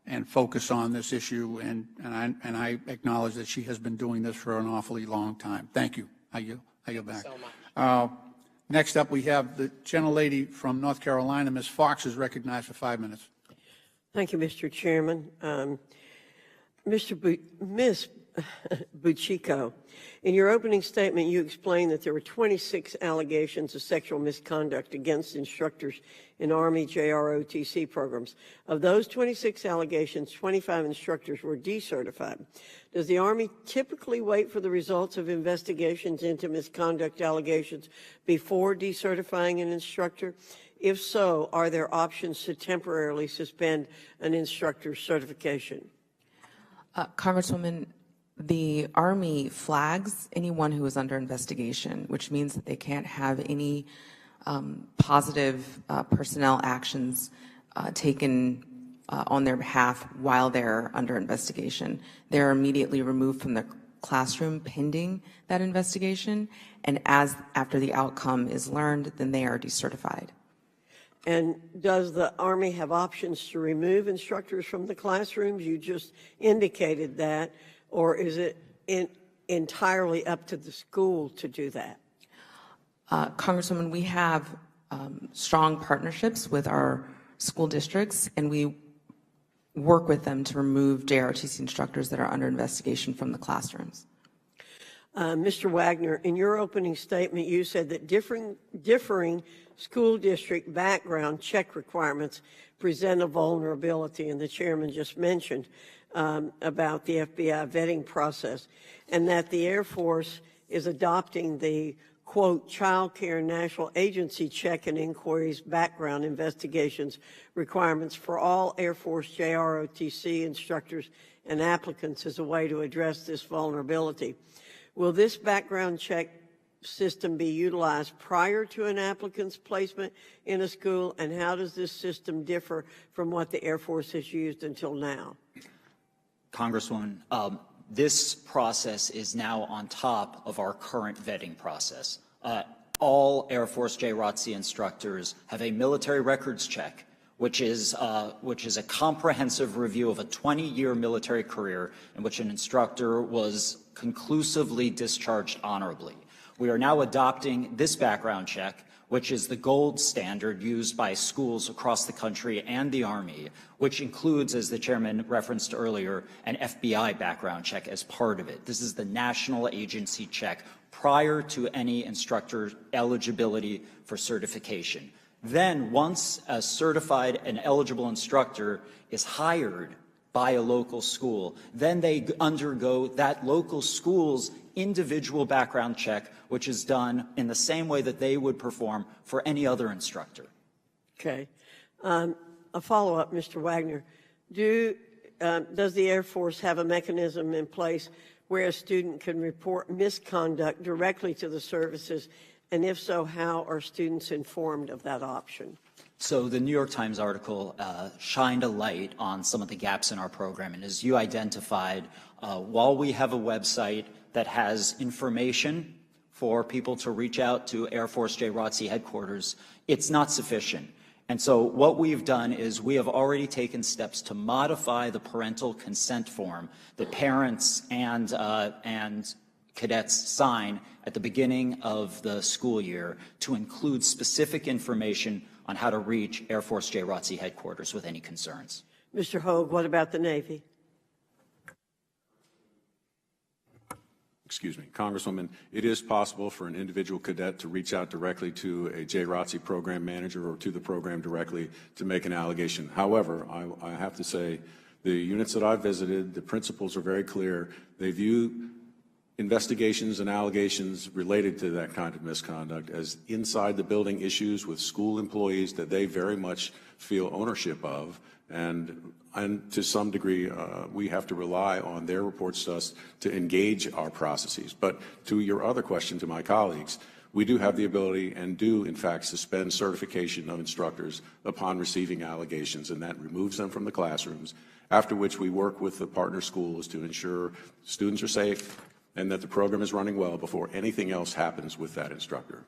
and focus on this issue, and I acknowledge that she has been doing this for an awfully long time. Thank you. I yield back. So much. Next up, we have the gentlelady from North Carolina, Ms. Fox, is recognized for 5 minutes. Thank you, Mr. Chairman. Ms. Buccico, in your opening statement, you explained that there were 26 allegations of sexual misconduct against instructors in Army JROTC programs. Of those 26 allegations, 25 instructors were decertified. Does the Army typically wait for the results of investigations into misconduct allegations before decertifying an instructor? If so, are there options to temporarily suspend an instructor's certification? Congresswoman, the Army flags anyone who is under investigation, which means that they can't have any positive personnel actions taken on their behalf while they're under investigation. They're immediately removed from the classroom pending that investigation, and after the outcome is learned, then they are decertified. And does the Army have options to remove instructors from the classrooms? You just indicated that. Or is it entirely up to the school to do that? Congresswoman, we have strong partnerships with our school districts, and we work with them to remove JROTC instructors that are under investigation from the classrooms. Mr. Wagner, in your opening statement, you said that differing school district background check requirements present a vulnerability, and the chairman just mentioned about the FBI vetting process, and that the Air Force is adopting the, quote, Child Care National Agency Check and Inquiries Background Investigations requirements for all Air Force JROTC instructors and applicants as a way to address this vulnerability. Will this background check system be utilized prior to an applicant's placement in a school, and how does this system differ from what the Air Force has used until now? Congresswoman, this process is now on top of our current vetting process. All Air Force JROTC instructors have a military records check, which is a comprehensive review of a 20-year military career in which an instructor was conclusively discharged honorably. We are now adopting this background check, which is the gold standard used by schools across the country and the Army, which includes, as the chairman referenced earlier, an FBI background check as part of it. This is the national agency check prior to any instructor eligibility for certification. Then, once a certified and eligible instructor is hired by a local school, then they undergo that local school's individual background check, which is done in the same way that they would perform for any other instructor. Okay. A follow-up, Mr. Wagner. Does the Air Force have a mechanism in place where a student can report misconduct directly to the services? And if so, how are students informed of that option? So the New York Times article shined a light on some of the gaps in our program. And as you identified, while we have a website that has information for people to reach out to Air Force JROTC headquarters, it's not sufficient. And so what we've done is we have already taken steps to modify the parental consent form that parents and cadets sign at the beginning of the school year to include specific information on how to reach Air Force JROTC headquarters with any concerns. Mr. Hogue, what about the Navy? excuse me, Congresswoman, it is possible for an individual cadet to reach out directly to a JROTC program manager or to the program directly to make an allegation. However, I have to say, the units that I've visited, the principals are very clear. They view investigations and allegations related to that kind of misconduct as inside the building issues with school employees that they very much feel ownership of. And to some degree, we have to rely on their reports to us to engage our processes. But to your other question to my colleagues, we do have the ability and do, in fact, suspend certification of instructors upon receiving allegations, and that removes them from the classrooms, after which we work with the partner schools to ensure students are safe and that the program is running well before anything else happens with that instructor.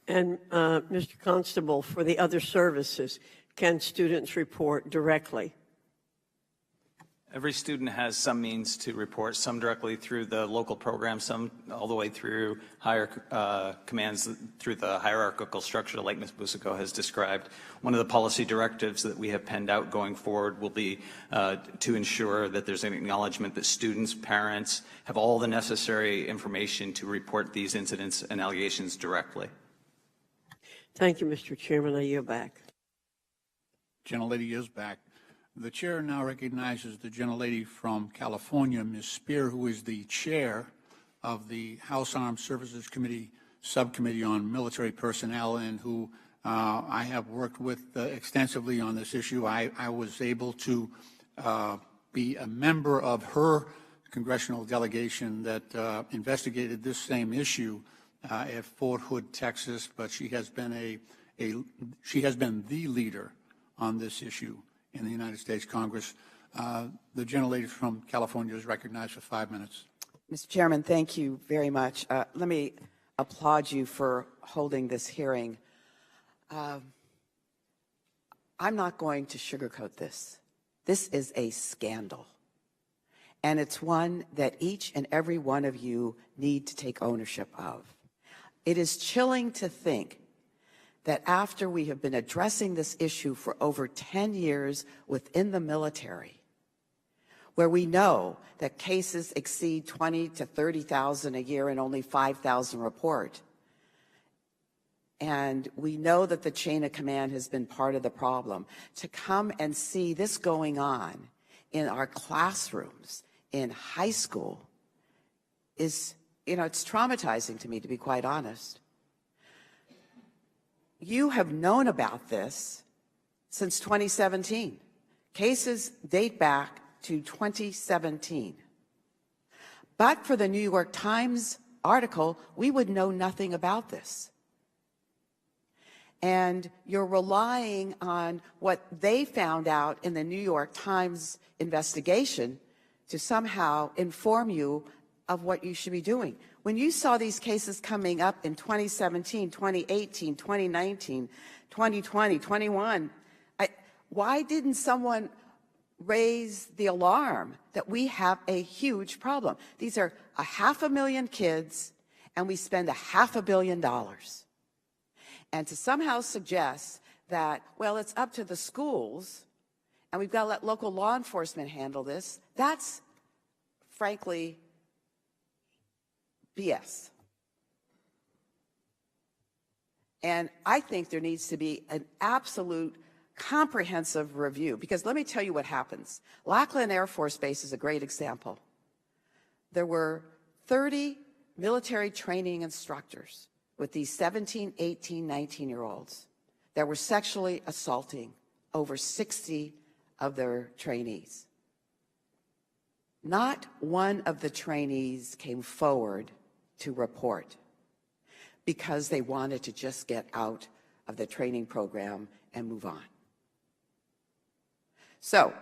And Mr. Constable, for the other services, can students report directly? Every student has some means to report, some directly through the local program, some all the way through higher commands through the hierarchical structure like Ms. Busico has described. One of the policy directives that we have penned out going forward will be to ensure that there's an acknowledgement that students, parents have all the necessary information to report these incidents and allegations directly. Thank you, Mr. Chairman. I yield back. Gentlelady is back. The chair now recognizes the gentlelady from California, Ms. Spear, who is the chair of the House Armed Services Committee Subcommittee on Military Personnel, and who I have worked with extensively on this issue. I was able to be a member of her congressional delegation that investigated this same issue at Fort Hood, Texas, but she has been the leader on this issue in the United States Congress. The gentlelady from California is recognized for 5 minutes. Mr. Chairman, thank you very much. Let me applaud you for holding this hearing. I'm not going to sugarcoat this. This is a scandal. And it's one that each and every one of you need to take ownership of. It is chilling to think that after we have been addressing this issue for over 10 years within the military, where we know that cases exceed 20 to 30,000 a year and only 5,000 report, and we know that the chain of command has been part of the problem, to come and see this going on in our classrooms in high school is, it's traumatizing to me, to be quite honest. You have known about this since 2017. Cases date back to 2017. But for the New York Times article, we would know nothing about this. And you're relying on what they found out in the New York Times investigation to somehow inform you of what you should be doing. When you saw these cases coming up in 2017, 2018, 2019, 2020, 21, why didn't someone raise the alarm that we have a huge problem? These are 500,000 kids, and we spend $500 million. And to somehow suggest that, well, it's up to the schools, and we've got to let local law enforcement handle this, that's, frankly, BS. And I think there needs to be an absolute comprehensive review, because let me tell you what happens. Lackland Air Force Base is a great example. There were 30 military training instructors with these 17, 18, 19-year-olds that were sexually assaulting over 60 of their trainees. Not one of the trainees came forward to report because they wanted to just get out of the training program and move on. So,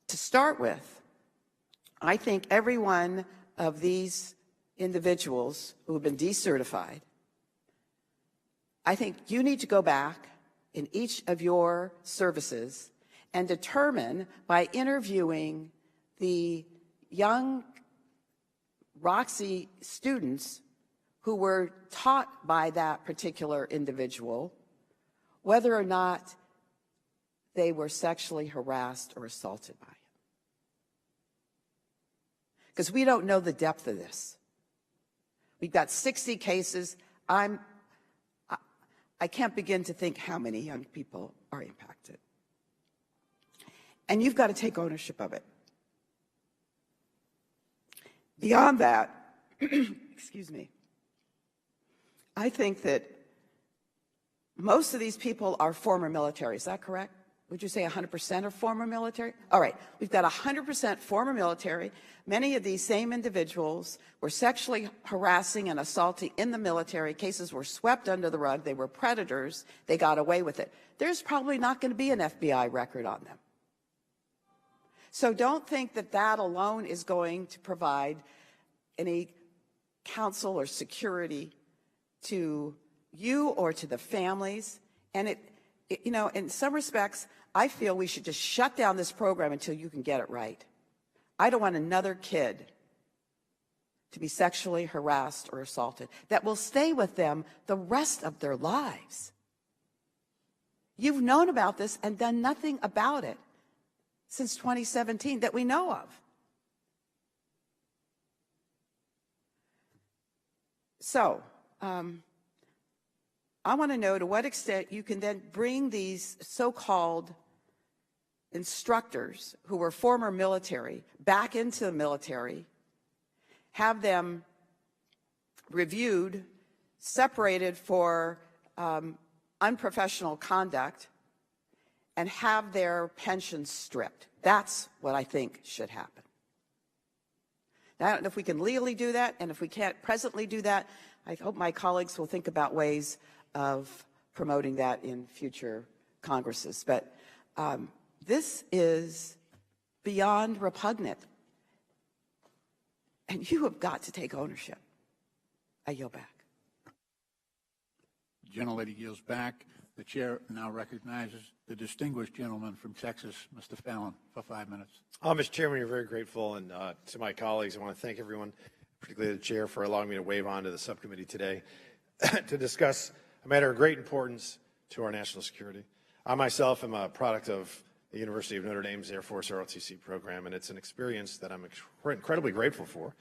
to start with, I think every one of these individuals who have been decertified, I think you need to go back in each of your services and determine, by interviewing the young JROTC students who were taught by that particular individual, whether or not they were sexually harassed or assaulted by him. Because we don't know the depth of this. We've got 60 cases. I can't begin to think how many young people are impacted. And you've got to take ownership of it. Beyond that, excuse me, I think that most of these people are former military. Is that correct? Would you say 100% are former military? All right, we've got 100% former military. Many of these same individuals were sexually harassing and assaulting in the military. Cases were swept under the rug. They were predators. They got away with it. There's probably not going to be an FBI record on them. So don't think that that alone is going to provide any counsel or security to you or to the families. And you know, in some respects, I feel we should just shut down this program until you can get it right. I don't want another kid to be sexually harassed or assaulted that will stay with them the rest of their lives. You've known about this and done nothing about it since 2017 that we know of. So, I want to know to what extent you can then bring these so-called instructors who were former military back into the military, have them reviewed, separated for unprofessional conduct, and have their pensions stripped. That's what I think should happen. Now, I don't know if we can legally do that, and if we can't presently do that, I hope my colleagues will think about ways of promoting that in future Congresses. But this is beyond repugnant, and you have got to take ownership. I yield back. The gentlelady yields back. The chair now recognizes the distinguished gentleman from Texas, Mr. Fallon, for 5 minutes. Mr. Chairman, you're very grateful, and to my colleagues, I want to thank everyone, particularly the chair, for allowing me to wave on to the subcommittee today to discuss a matter of great importance to our national security. I myself am a product of the University of Notre Dame's Air Force ROTC program, and it's an experience that I'm incredibly grateful for.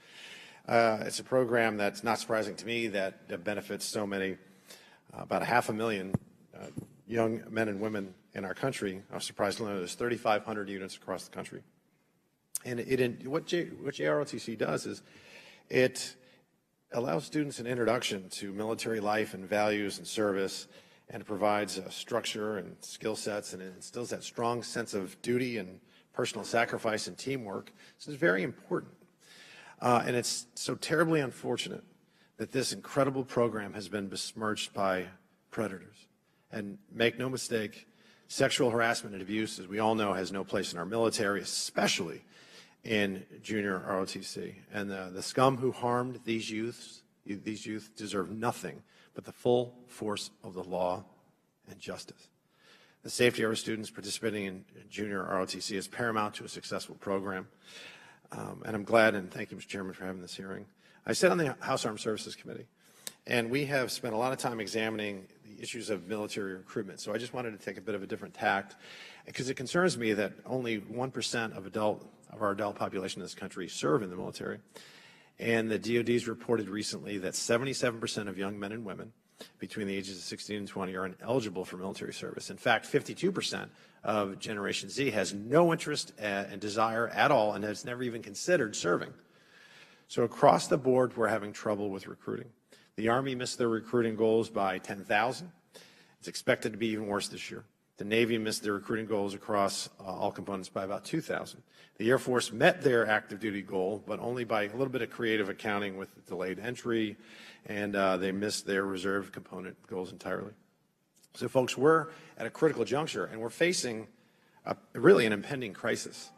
It's a program that's not surprising to me that benefits so many, about 500,000 young men and women in our country. I was surprised to learn there's 3,500 units across the country. And what JROTC does is it allows students an introduction to military life and values and service, and it provides a structure and skill sets, and it instills that strong sense of duty and personal sacrifice and teamwork. So it's very important. And it's so terribly unfortunate that this incredible program has been besmirched by predators. And make no mistake, sexual harassment and abuse, as we all know, has no place in our military, especially in junior ROTC. And the scum who harmed these youth deserve nothing but the full force of the law and justice. The safety of our students participating in junior ROTC is paramount to a successful program. And I'm glad, and thank you, Mr. Chairman, for having this hearing. I sit on the House Armed Services Committee, and we have spent a lot of time examining the issues of military recruitment. So I just wanted to take a bit of a different tact, because it concerns me that only 1% of our adult population in this country serve in the military. And the DOD's reported recently that 77% of young men and women between the ages of 16 and 20 are ineligible for military service. In fact, 52% of Generation Z has no interest and desire at all and has never even considered serving. So across the board, we're having trouble with recruiting. The Army missed their recruiting goals by 10,000. It's expected to be even worse this year. The Navy missed their recruiting goals across all components by about 2,000. The Air Force met their active duty goal, but only by a little bit of creative accounting with delayed entry, and they missed their reserve component goals entirely. So, folks, we're at a critical juncture, and we're facing really an impending crisis.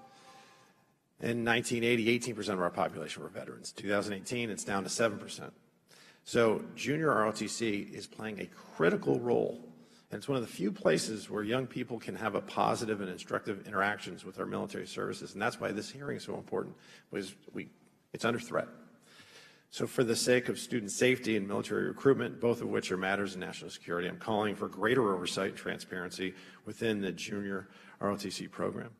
In 1980, 18% of our population were veterans. 2018, it's down to 7%. So junior ROTC is playing a critical role, and it's one of the few places where young people can have a positive and instructive interactions with our military services, and that's why this hearing is so important, because it's under threat. So for the sake of student safety and military recruitment, both of which are matters of national security, I'm calling for greater oversight and transparency within the junior ROTC program.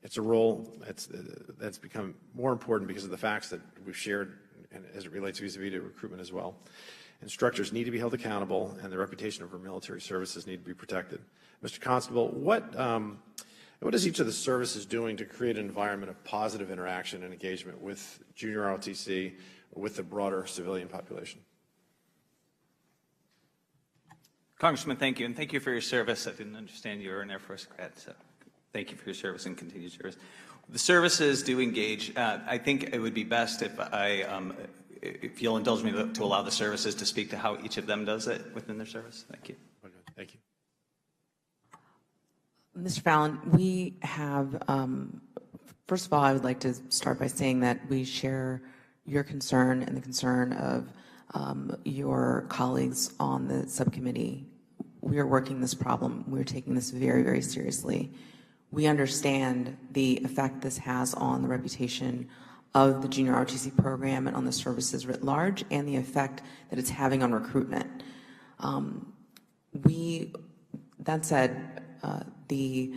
It's a role that's become more important because of the facts that we've shared and as it relates vis-a-vis to recruitment as well. Instructors need to be held accountable, and the reputation of our military services need to be protected. Mr. Constable, what is each of the services doing to create an environment of positive interaction and engagement with junior ROTC, with the broader civilian population? Congressman, thank you, and thank you for your service. I didn't understand you were an Air Force grad, so thank you for your service and continued service. The services do engage. I think it would be best if you'll indulge me to allow the services to speak to how each of them does it within their service. Thank you. Okay, thank you. Mr. Fallon, we have, first of all, I would like to start by saying that we share your concern and the concern of your colleagues on the subcommittee. We are working this problem. We're taking this very, very seriously. We understand the effect this has on the reputation of the junior ROTC program and on the services writ large, and the effect that it's having on recruitment. That said, the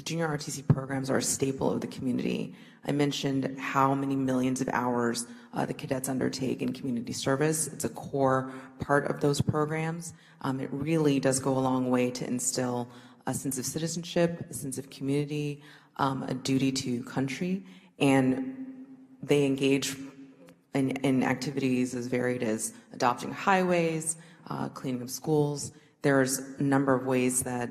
junior ROTC programs are a staple of the community. I mentioned how many millions of hours the cadets undertake in community service. It's a core part of those programs. It really does go a long way to instill a sense of citizenship, a sense of community, a duty to country, and they engage in activities as varied as adopting highways, cleaning up schools. There's a number of ways that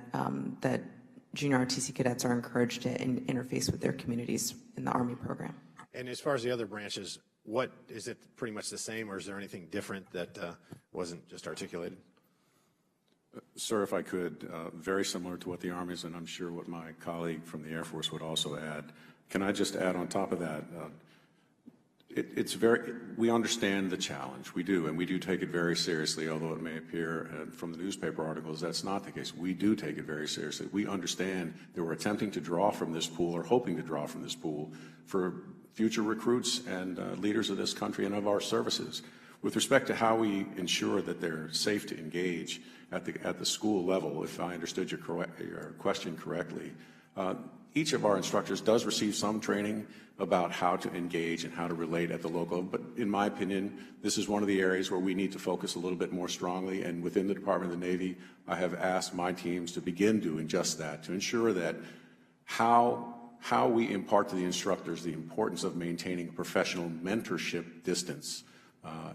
junior ROTC cadets are encouraged to interface with their communities in the Army program. And as far as the other branches, what is it pretty much the same, or is there anything different that wasn't just articulated? Sir, if I could, very similar to what the Army is, and I'm sure what my colleague from the Air Force would also add. Can I just add on top of that? We understand the challenge. We do, and we do take it very seriously, although it may appear from the newspaper articles that's not the case. We do take it very seriously. We understand that we're attempting to draw from this pool, or hoping to draw from this pool, for future recruits and leaders of this country and of our services. With respect to how we ensure that they're safe to engage at the school level, if I understood your question correctly, each of our instructors does receive some training about how to engage and how to relate at the local, but in my opinion, this is one of the areas where we need to focus a little bit more strongly, and within the Department of the Navy, I have asked my teams to begin doing just that, to ensure that how we impart to the instructors the importance of maintaining a professional mentorship distance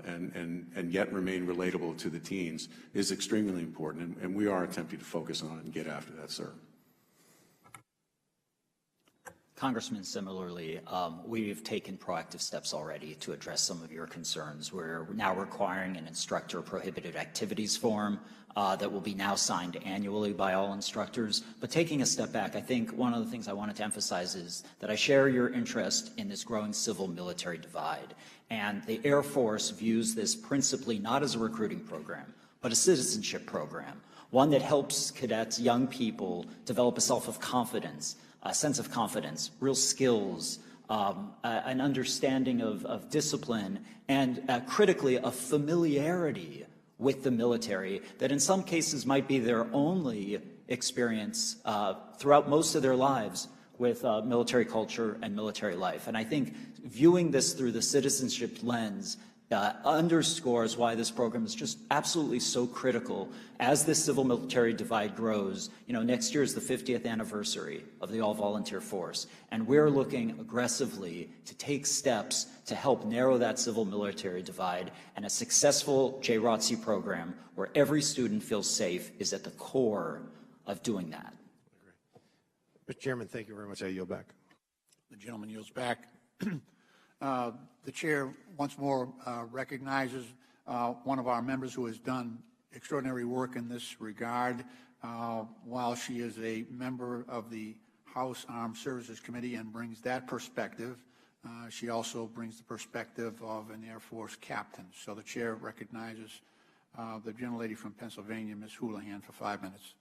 and yet remain relatable to the teens is extremely important, and we are attempting to focus on it and get after that, sir. Congressman, similarly, we've taken proactive steps already to address some of your concerns. We're now requiring an instructor prohibited activities form that will be now signed annually by all instructors. But taking a step back, I think one of the things I wanted to emphasize is that I share your interest in this growing civil-military divide. And the Air Force views this principally not as a recruiting program, but a citizenship program, one that helps cadets, young people, develop a self-confidence, a sense of confidence, real skills, an understanding of discipline, and critically, a familiarity with the military that in some cases might be their only experience throughout most of their lives with military culture and military life. And I think viewing this through the citizenship lens underscores why this program is just absolutely so critical as this civil-military divide grows. You know, next year is the 50th anniversary of the all-volunteer force, and we're looking aggressively to take steps to help narrow that civil-military divide, and a successful JROTC program where every student feels safe is at the core of doing that. Mr. Chairman, thank you very much. I yield back. The gentleman yields back. The chair once more recognizes one of our members who has done extraordinary work in this regard. While she is a member of the House Armed Services Committee and brings that perspective, she also brings the perspective of an Air Force captain. So the chair recognizes the gentlelady from Pennsylvania, Ms. Houlihan, for 5 minutes.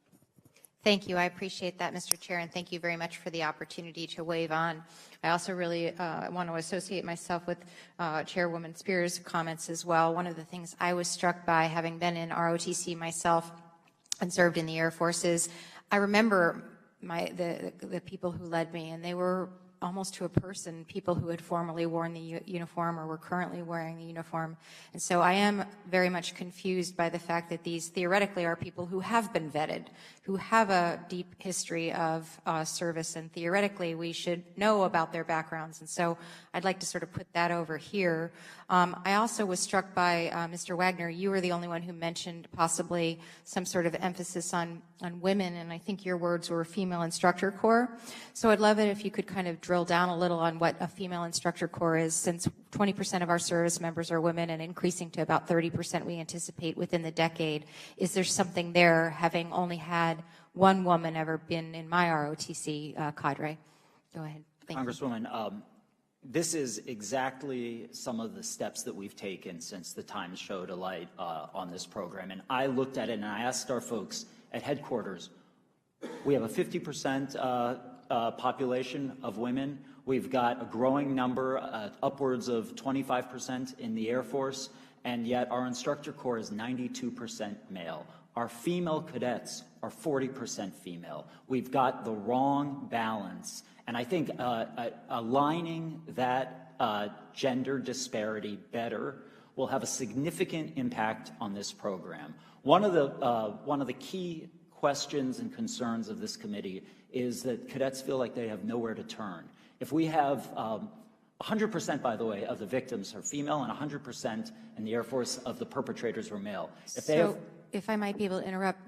Thank you. I appreciate that, Mr. Chair, and thank you very much for the opportunity to wave on. I also really want to associate myself with Chairwoman Spears' comments as well. One of the things I was struck by, having been in ROTC myself and served in the Air Force, is I remember the people who led me, and they were almost to a person, people who had formerly worn the uniform or were currently wearing the uniform. And so I am very much confused by the fact that these theoretically are people who have been vetted, who have a deep history of service, and theoretically we should know about their backgrounds. And so I'd like to sort of put that over here. I also was struck by, Mr. Wagner, you were the only one who mentioned possibly some sort of emphasis on women, and I think your words were female instructor corps. So I'd love it if you could kind of drill down a little on what a female instructor corps is, since 20% of our service members are women and increasing to about 30% we anticipate within the decade. Is there something there, having only had one woman ever been in my ROTC cadre? Go ahead. Thank you. Congresswoman, this is exactly some of the steps that we've taken since the Times showed a light on this program. And I looked at it and I asked our folks at headquarters, we have a 50% population of women. We've got a growing number, upwards of 25% in the Air Force, and yet our instructor corps is 92% male. Our female cadets are 40% female. We've got the wrong balance. And I think aligning that gender disparity better will have a significant impact on this program. One of the key questions and concerns of this committee is that cadets feel like they have nowhere to turn. If we have 100%, by the way, of the victims are female, and 100% in the Air Force of the perpetrators were male. If I might be able to interrupt,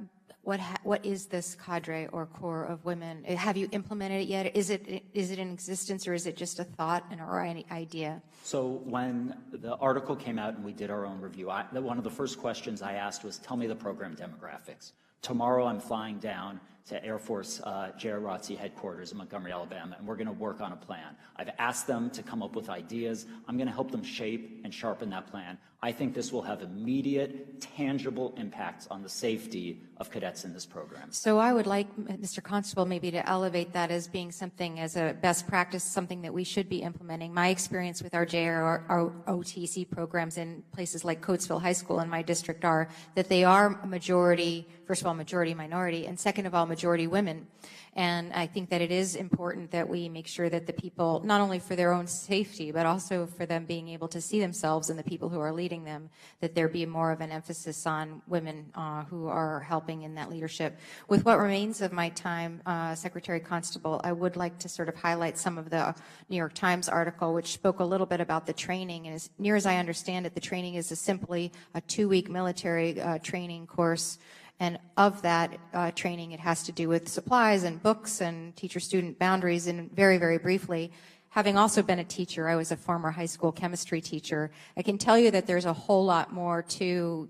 what is this cadre or corps of women? Have you implemented it yet? Is it in existence, or is it just a thought or an idea? So when the article came out and we did our own review, one of the first questions I asked was, tell me the program demographics. Tomorrow I'm flying down to Air Force JROTC headquarters in Montgomery, Alabama, and we're going to work on a plan. I've asked them to come up with ideas. I'm going to help them shape and sharpen that plan. I think this will have immediate, tangible impacts on the safety of cadets in this program. So I would like, Mr. Constable, maybe to elevate that as being something, as a best practice, something that we should be implementing. My experience with our JROTC programs in places like Coatesville High School in my district are that they are majority, first of all, majority minority, and second of all, majority women. And I think that it is important that we make sure that the people, not only for their own safety, but also for them being able to see themselves and the people who are leading them, that there be more of an emphasis on women who are helping in that leadership. With what remains of my time, Secretary Constable, I would like to sort of highlight some of the New York Times article, which spoke a little bit about the training. And as near as I understand it, the training is simply a 2-week military training course. And of that training, it has to do with supplies and books and teacher-student boundaries. And very, very briefly, having also been a teacher, I was a former high school chemistry teacher, I can tell you that there's a whole lot more to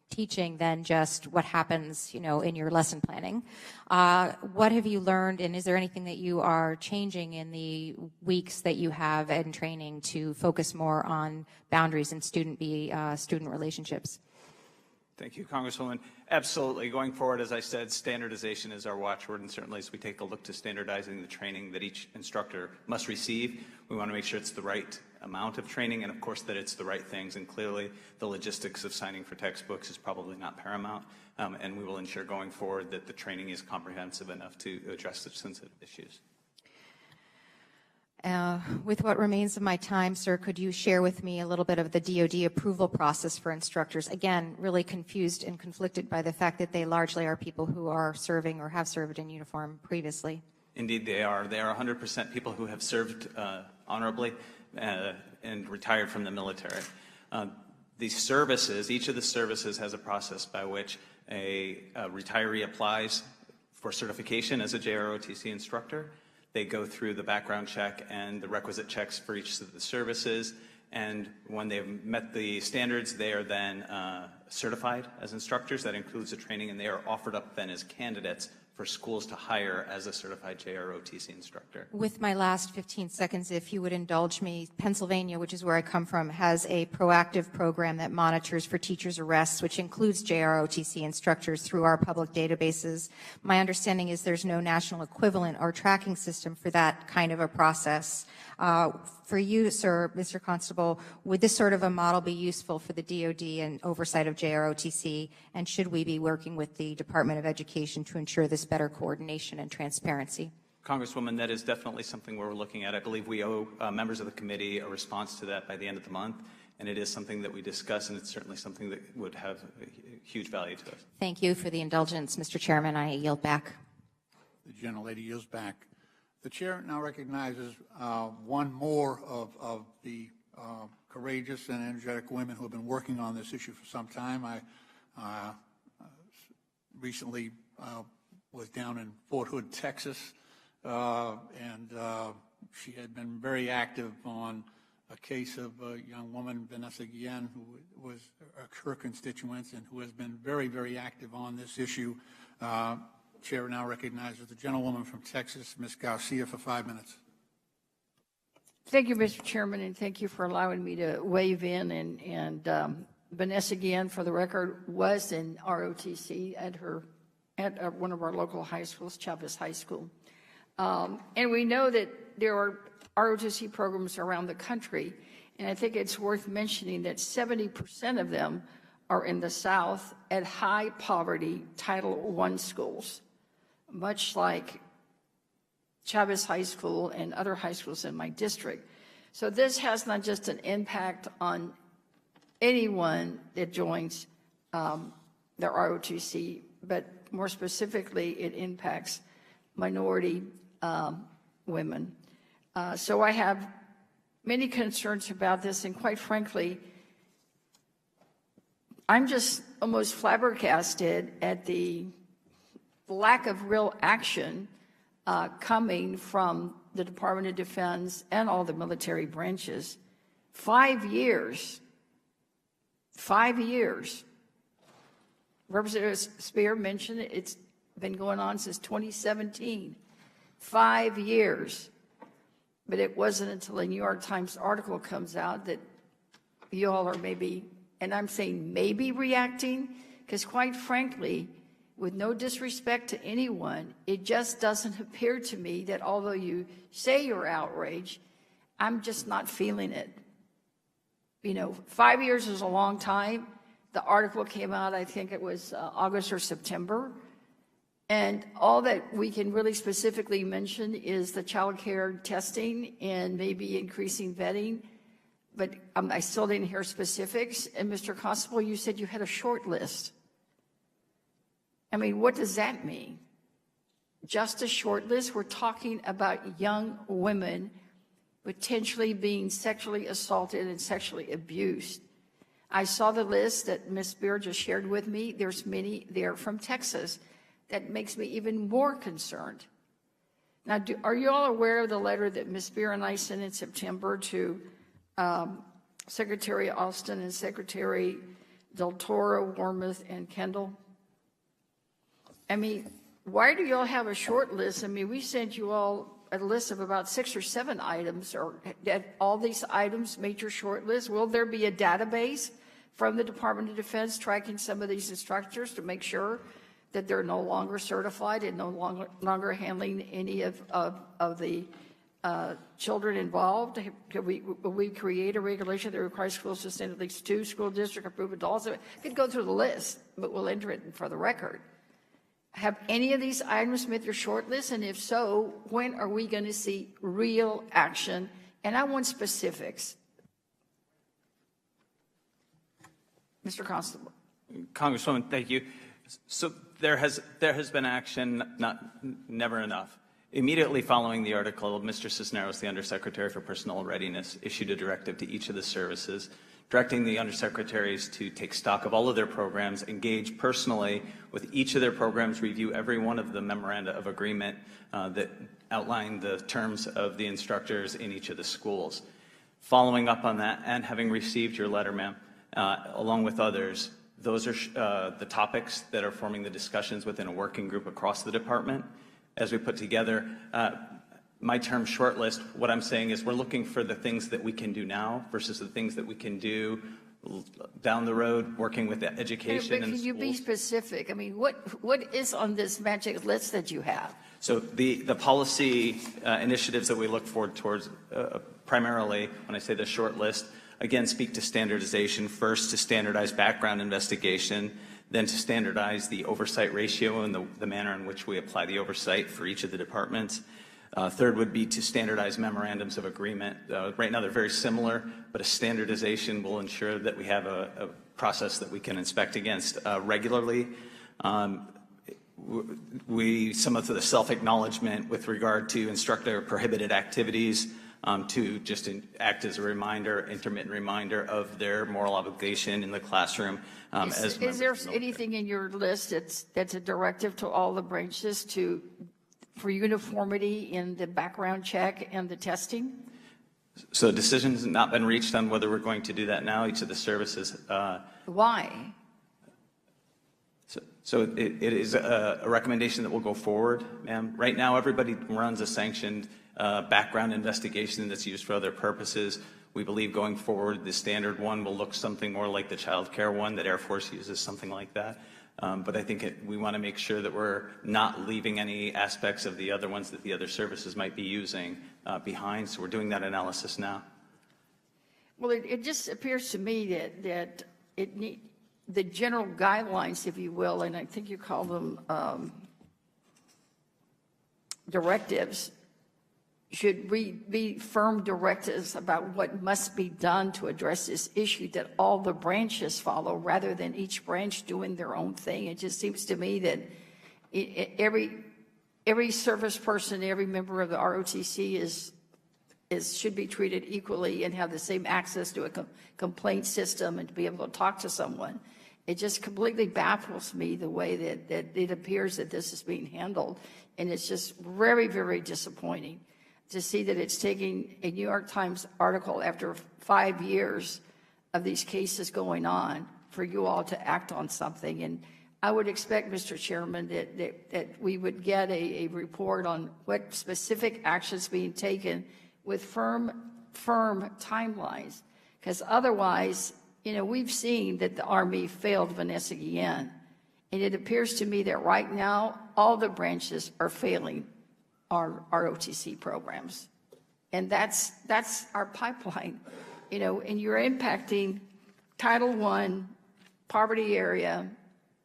teaching than just what happens, in your lesson planning. What have you learned, and is there anything that you are changing in the weeks that you have in training to focus more on boundaries and student relationships? Thank you, Congresswoman. Absolutely. Going forward, as I said, standardization is our watchword, and certainly as we take a look to standardizing the training that each instructor must receive, we want to make sure it's the right amount of training and, of course, that it's the right things. And clearly, the logistics of signing for textbooks is probably not paramount, and we will ensure going forward that the training is comprehensive enough to address such sensitive issues. With what remains of my time, sir, could you share with me a little bit of the DoD approval process for instructors? Again, really confused and conflicted by the fact that they largely are people who are serving or have served in uniform previously. Indeed, they are. They are 100% people who have served honorably and retired from the military. These services, each of the services has a process by which a retiree applies for certification as a JROTC instructor. They go through the background check and the requisite checks for each of the services, and when they've met the standards, they are then certified as instructors. That includes the training, and they are offered up then as candidates for schools to hire as a certified JROTC instructor. With my last 15 seconds, if you would indulge me, Pennsylvania, which is where I come from, has a proactive program that monitors for teachers' arrests, which includes JROTC instructors through our public databases. My understanding is there's no national equivalent or tracking system for that kind of a process. For you, sir, Mr. Constable, would this sort of a model be useful for the DoD and oversight of JROTC, and should we be working with the Department of Education to ensure this better coordination and transparency? Congresswoman, that is definitely something we're looking at. I believe we owe members of the committee a response to that by the end of the month, and it is something that we discuss, and it's certainly something that would have a huge value to us. Thank you for the indulgence, Mr. Chairman. I yield back. The gentlelady yields back. The chair now recognizes one more of the courageous and energetic women who have been working on this issue for some time. I recently was down in Fort Hood, Texas, and she had been very active on a case of a young woman, Vanessa Guillen, who was her constituent and who has been very, very active on this issue. Chair now recognizes the gentlewoman from Texas, Ms. Garcia, for 5 minutes. Thank you, Mr. Chairman, and thank you for allowing me to weigh in. And Vanessa Guillen, for the record, was in ROTC at one of our local high schools, Chavez High School. And we know that there are ROTC programs around the country, and I think it's worth mentioning that 70% of them are in the South at high poverty Title I schools, much like Chavez High School and other high schools in my district. So this has not just an impact on anyone that joins the ROTC, but more specifically, it impacts minority women. So I have many concerns about this, and quite frankly, I'm just almost flabbergasted at the lack of real action coming from the Department of Defense and all the military branches. 5 years. 5 years. Representative Spear mentioned it's been going on since 2017. 5 years. But it wasn't until a New York Times article comes out that you all are maybe, and I'm saying maybe, reacting, because quite frankly, with no disrespect to anyone, it just doesn't appear to me that although you say you're outraged, I'm just not feeling it. You know, 5 years is a long time. The article came out, I think it was August or September. And all that we can really specifically mention is the child care testing and maybe increasing vetting. But I still didn't hear specifics. And Mr. Constable, you said you had a short list. I mean, what does that mean? Just a short list? We're talking about young women potentially being sexually assaulted and sexually abused. I saw the list that Ms. Spear just shared with me. There's many there from Texas. That makes me even more concerned. Now, are you all aware of the letter that Ms. Spear and I sent in September to Secretary Austin and Secretary Del Toro, Wormuth, and Kendall? I mean, why do you all have a short list? I mean, we sent you all a list of about 6 or 7 items, or all these items made your short list. Will there be a database from the Department of Defense tracking some of these instructors to make sure that they're no longer certified and no longer handling any of the children involved? Will we create a regulation that requires schools to send at least 2 school district-approved adults? I could go through the list, but we'll enter it for the record. Have any of these items made your short list? And if so, when are we going to see real action? And I want specifics. Mr. Constable. Congresswoman, thank you. So there has been action, never enough. Immediately following the article, Mr. Cisneros, the Undersecretary for Personnel Readiness, issued a directive to each of the services, directing the undersecretaries to take stock of all of their programs, engage personally with each of their programs, review every one of the memoranda of agreement that outline the terms of the instructors in each of the schools. Following up on that, and having received your letter, ma'am, along with others, those are the topics that are forming the discussions within a working group across the department. As we put together my term short list, what I'm saying is we're looking for the things that we can do now versus the things that we can do down the road, working with the education and can you be specific? I mean, what is on this magic list that you have? So the policy initiatives that we look forward towards primarily, when I say the short list, again, speak to standardization. First, to standardize background investigation, then to standardize the oversight ratio and the manner in which we apply the oversight for each of the departments. Third would be to standardize memorandums of agreement. Right now, they're very similar, but a standardization will ensure that we have a process that we can inspect against regularly. Some of the self-acknowledgement with regard to instructor prohibited activities to just act as a reminder, intermittent reminder of their moral obligation in the classroom. Is there anything in your list that's a directive to all the branches for uniformity in the background check and the testing? So a decision has not been reached on whether we're going to do that now. Each of the services. Why? So it is a recommendation that will go forward, ma'am. Right now, everybody runs a sanctioned background investigation that's used for other purposes. We believe going forward, the standard one will look something more like the child care one that Air Force uses, something like that. But I think we want to make sure that we're not leaving any aspects of the other ones that the other services might be using behind. So we're doing that analysis now. Well, it just appears to me that the general guidelines, if you will, and I think you call them directives, should be firm directives about what must be done to address this issue that all the branches follow rather than each branch doing their own thing. It just seems to me that every service person, every member of the ROTC should be treated equally and have the same access to a complaint system and to be able to talk to someone. It just completely baffles me the way that it appears that this is being handled. And it's just very, very disappointing to see that it's taking a New York Times article after 5 years of these cases going on for you all to act on something. And I would expect, Mr. Chairman, that we would get a report on what specific actions being taken with firm timelines. Because otherwise, we've seen that the Army failed Vanessa Guillen. And it appears to me that right now, all the branches are failing our ROTC programs. And that's our pipeline, and you're impacting Title I, poverty area,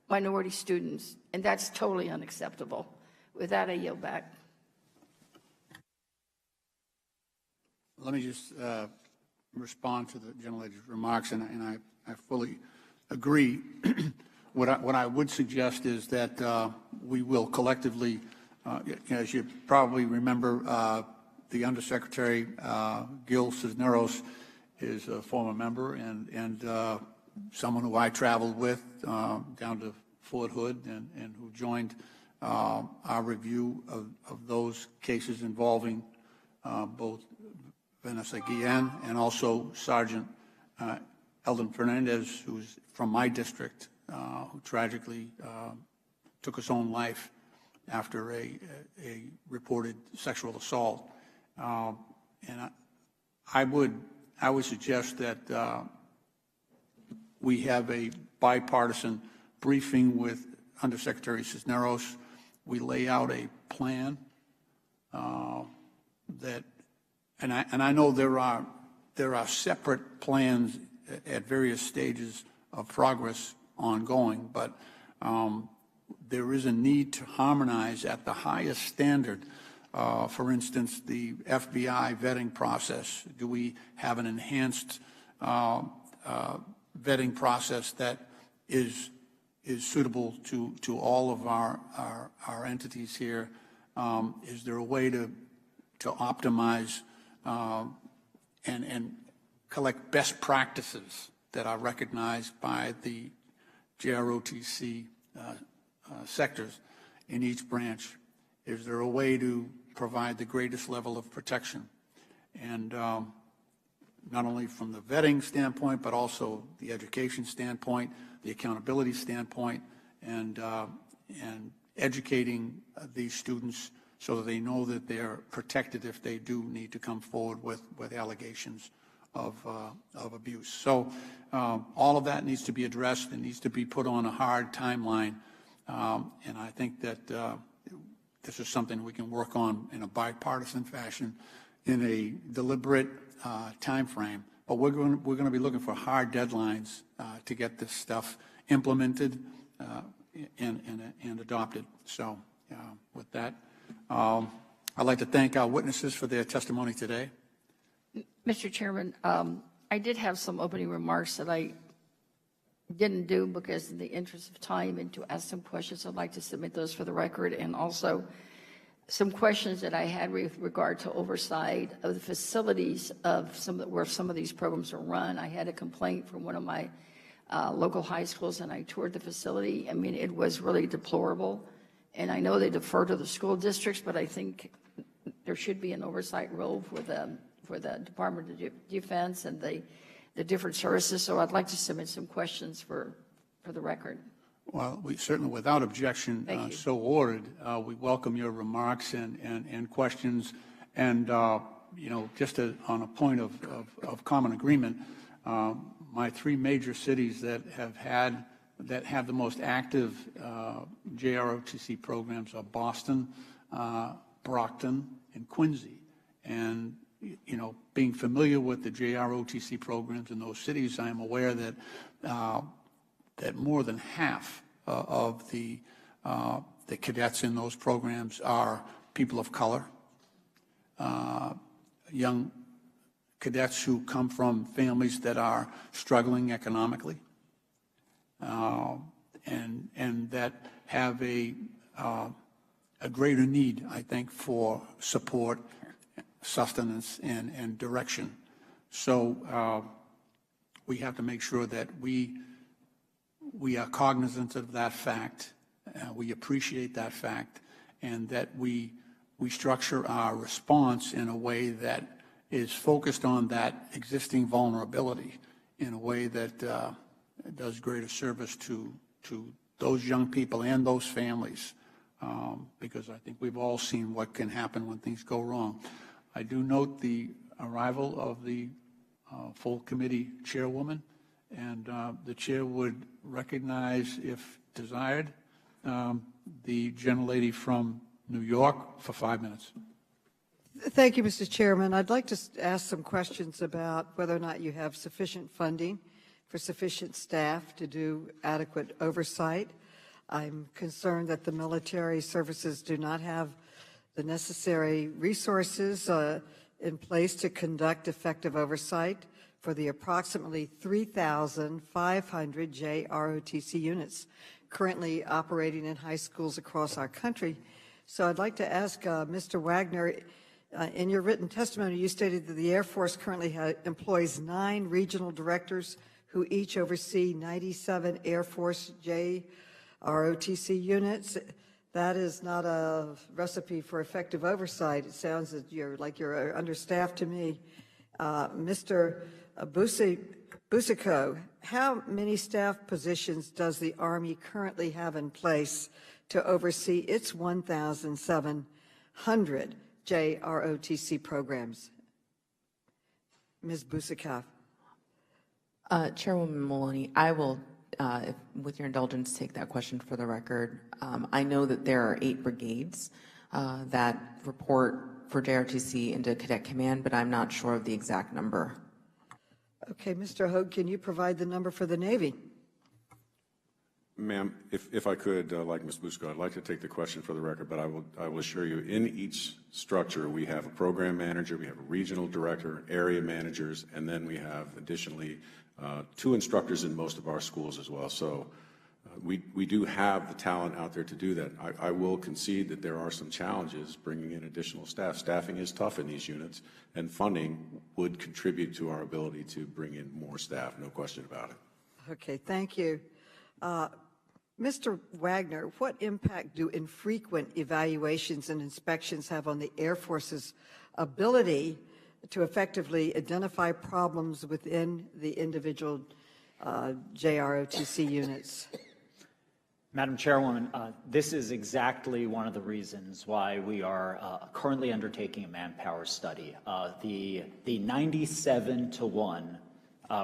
minority students, and that's totally unacceptable. With that, I yield back. Let me just respond to the gentlelady's remarks, and I fully agree. What I would suggest is that we will collectively, as you probably remember, the Undersecretary Gil Cisneros is a former member and someone who I traveled with down to Fort Hood and who joined our review of those cases involving both Vanessa Guillen and also Sergeant Eldon Fernandez, who's from my district, who tragically took his own life after a reported sexual assault. And I would suggest that we have a bipartisan briefing with Undersecretary Cisneros. We lay out a plan that, and I know there are separate plans at various stages of progress ongoing, but there is a need to harmonize at the highest standard. For instance, the FBI vetting process. Do we have an enhanced vetting process that is suitable to all of our entities here? Is there a way to optimize and collect best practices that are recognized by the JROTC sectors in each branch? Is there a way to provide the greatest level of protection? And not only from the vetting standpoint, but also the education standpoint, the accountability standpoint, and educating these students so that they know that they're protected if they do need to come forward with allegations of abuse. So all of that needs to be addressed and needs to be put on a hard timeline. And I think that this is something we can work on in a bipartisan fashion, in a deliberate time frame. But we're going to be looking for hard deadlines to get this stuff implemented and adopted. So with that, I'd like to thank our witnesses for their testimony today. Mr. Chairman, I did have some opening remarks that I didn't do because in the interest of time and to ask some questions. I'd like to submit those for the record, and also some questions that I had with regard to oversight of the facilities of where some of these programs are run. I had a complaint from one of my local high schools, and I toured the facility. I mean, it was really deplorable, and I know they defer to the school districts, but I think there should be an oversight role for the Department of Defense and the different services. So I'd like to submit some questions for the record. Well, we certainly, without objection, so ordered. We welcome your remarks and questions. And, you know, just on a point of common agreement, my three major cities that have the most active JROTC programs are Boston, Brockton, and Quincy. And, you know, being familiar with the JROTC programs in those cities, I am aware that that more than half of the cadets in those programs are people of color, young cadets who come from families that are struggling economically, and that have a greater need, I think, for support, sustenance, and direction. So we have to make sure that we are cognizant of that fact, we appreciate that fact, and that we structure our response in a way that is focused on that existing vulnerability in a way that does greater service to those young people and those families, because I think we've all seen what can happen when things go wrong. I do note the arrival of the full committee chairwoman, and the chair would recognize, if desired, the gentlelady from New York for 5 minutes. Thank you, Mr. Chairman. I'd like to ask some questions about whether or not you have sufficient funding for sufficient staff to do adequate oversight. I'm concerned that the military services do not have the necessary resources in place to conduct effective oversight for the approximately 3,500 JROTC units currently operating in high schools across our country. So I'd like to ask Mr. Wagner, in your written testimony, you stated that the Air Force currently employs 9 regional directors who each oversee 97 Air Force JROTC units. That is not a recipe for effective oversight. It sounds that you're understaffed to me. Mr. Busico, how many staff positions does the Army currently have in place to oversee its 1,700 JROTC programs? Ms. Busico. Chairwoman Maloney, I will, with your indulgence, take that question for the record. I know that there are 8 brigades that report for JROTC into Cadet Command, but I'm not sure of the exact number. Okay, Mr. Hogue, can you provide the number for the Navy? Ma'am, if I could, like Ms. Busico, I'd like to take the question for the record, but I will assure you, in each structure, we have a program manager, we have a regional director, area managers, and then we have additionally 2 instructors in most of our schools as well. So we do have the talent out there to do that. I will concede that there are some challenges bringing in additional staff. Staffing is tough in these units, and funding would contribute to our ability to bring in more staff, no question about it. Okay, thank you. Mr. Wagner, what impact do infrequent evaluations and inspections have on the Air Force's ability to effectively identify problems within the individual JROTC units? Madam Chairwoman, this is exactly one of the reasons why we are currently undertaking a manpower study. The 97-to-1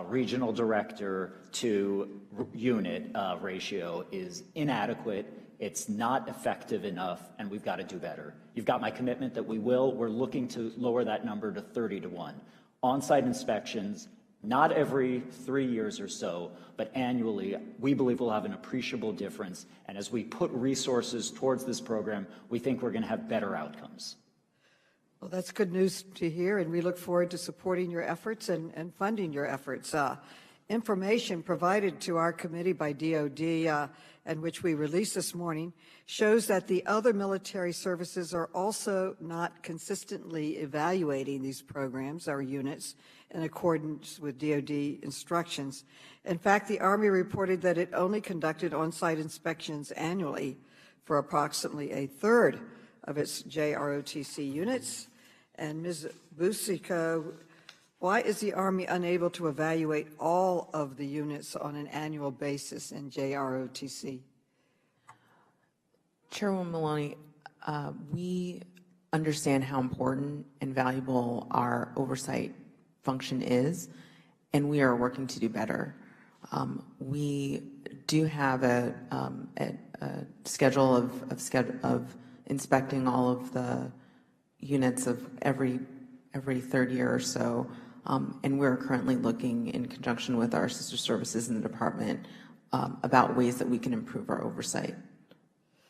regional director to unit ratio is inadequate. It's not effective enough, and we've got to do better. You've got my commitment that we will. We're looking to lower that number to 30-to-1. On-site inspections, not every 3 years or so, but annually, we believe we'll have an appreciable difference. And as we put resources towards this program, we think we're going to have better outcomes. Well, that's good news to hear, and we look forward to supporting your efforts and funding your efforts. Information provided to our committee by DOD, and which we released this morning, shows that the other military services are also not consistently evaluating these programs or units in accordance with DOD instructions. In fact, the Army reported that it only conducted on-site inspections annually for approximately a third of its JROTC units. And Ms. Busico, why is the Army unable to evaluate all of the units on an annual basis in JROTC? Chairwoman Maloney, we understand how important and valuable our oversight function is, and we are working to do better. We do have a schedule of inspecting all of the units of every third year or so, and we're currently looking in conjunction with our sister services in the department about ways that we can improve our oversight.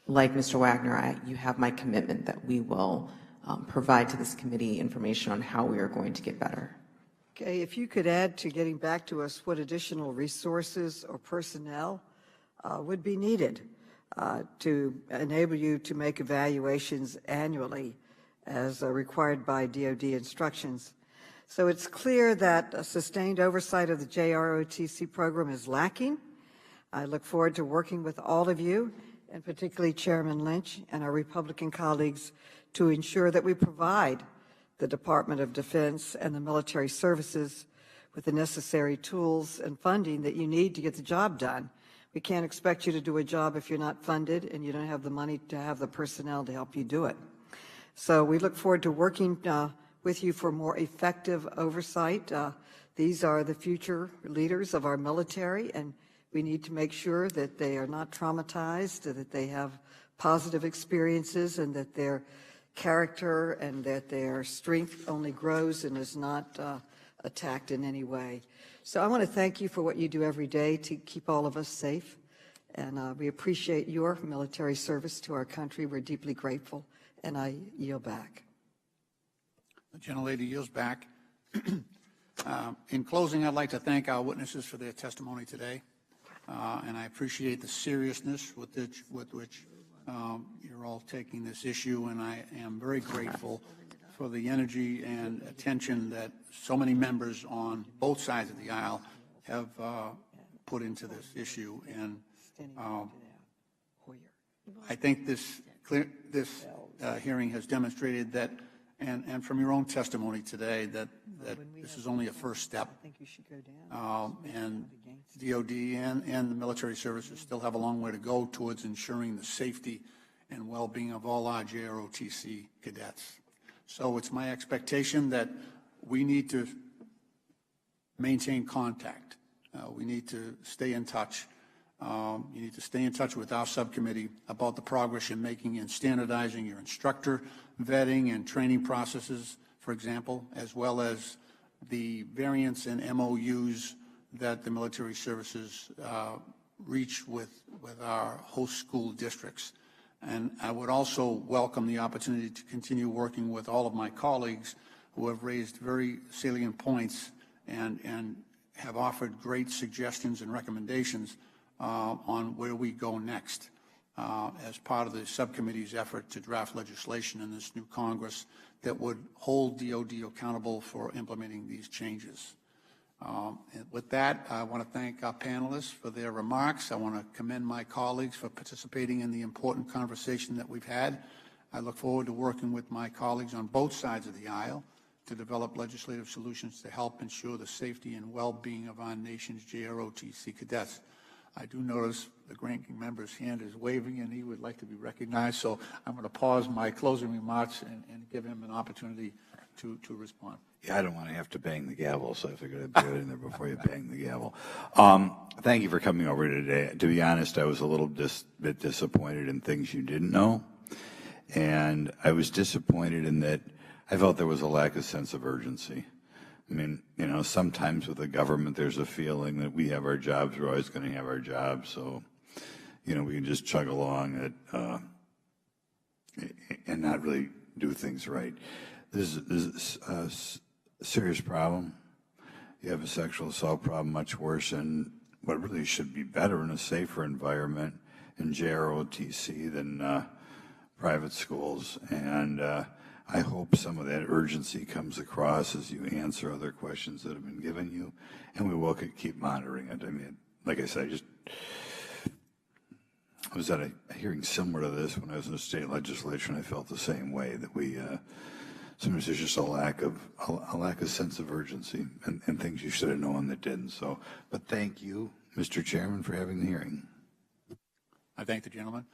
Like Mr. Wagner, you have my commitment that we will provide to this committee information on how we are going to get better. Okay, if you could add to getting back to us what additional resources or personnel would be needed to enable you to make evaluations annually as required by DOD instructions. So it's clear that a sustained oversight of the JROTC program is lacking. I look forward to working with all of you, and particularly Chairman Lynch and our Republican colleagues, to ensure that we provide the Department of Defense and the military services with the necessary tools and funding that you need to get the job done. We can't expect you to do a job if you're not funded and you don't have the money to have the personnel to help you do it. So we look forward to working with you for more effective oversight. These are the future leaders of our military, and we need to make sure that they are not traumatized, that they have positive experiences, and that their character and that their strength only grows and is not attacked in any way. So I want to thank you for what you do every day to keep all of us safe, and we appreciate your military service to our country. We're deeply grateful, and I yield back. The gentlelady yields back. In closing, I'd like to thank our witnesses for their testimony today, and I appreciate the seriousness with which you're all taking this issue, and I am very grateful for the energy and attention that so many members on both sides of the aisle have put into this issue. And I think this hearing has demonstrated that, and from your own testimony today, that this is only a first step. And DOD and the military services still have a long way to go towards ensuring the safety and well-being of all our JROTC cadets. So it's my expectation that we need to maintain contact. We need to stay in touch. You need to stay in touch with our subcommittee about the progress you're making in standardizing your instructor vetting and training processes, for example, as well as the variance in MOUs that the military services reach with our host school districts. And I would also welcome the opportunity to continue working with all of my colleagues who have raised very salient points and have offered great suggestions and recommendations on where we go next as part of the subcommittee's effort to draft legislation in this new Congress that would hold DOD accountable for implementing these changes. And with that, I want to thank our panelists for their remarks. I want to commend my colleagues for participating in the important conversation that we've had. I look forward to working with my colleagues on both sides of the aisle to develop legislative solutions to help ensure the safety and well-being of our nation's JROTC cadets. I do notice the ranking member's hand is waving, and he would like to be recognized, so I'm going to pause my closing remarks and give him an opportunity to respond. Yeah, I don't want to have to bang the gavel, so I figured I'd get in there before you bang the gavel. Thank you for coming over today. To be honest, I was a little bit disappointed in things you didn't know, and I was disappointed in that I felt there was a lack of sense of urgency. I mean, you know, sometimes with the government, there's a feeling that we have our jobs, we're always going to have our jobs, so, you know, we can just chug along and not really do things right. This is a serious problem. You have a sexual assault problem much worse in what really should be better in a safer environment in JROTC than private schools. And I hope some of that urgency comes across as you answer other questions that have been given you, and we will keep monitoring it. I mean, like I said, I was at a hearing similar to this when I was in the state legislature, and I felt the same way, that we sometimes there's just a lack of sense of urgency and things you should have known that didn't. So, but thank you, Mr. Chairman, for having the hearing. I thank the gentleman.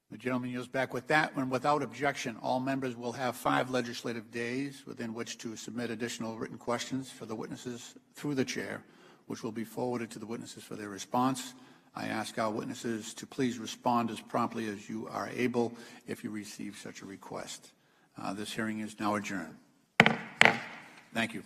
The gentleman yields back. With that, and without objection, all members will have 5 legislative days within which to submit additional written questions for the witnesses through the chair, which will be forwarded to the witnesses for their response. I ask our witnesses to please respond as promptly as you are able if you receive such a request. This hearing is now adjourned. Thank you.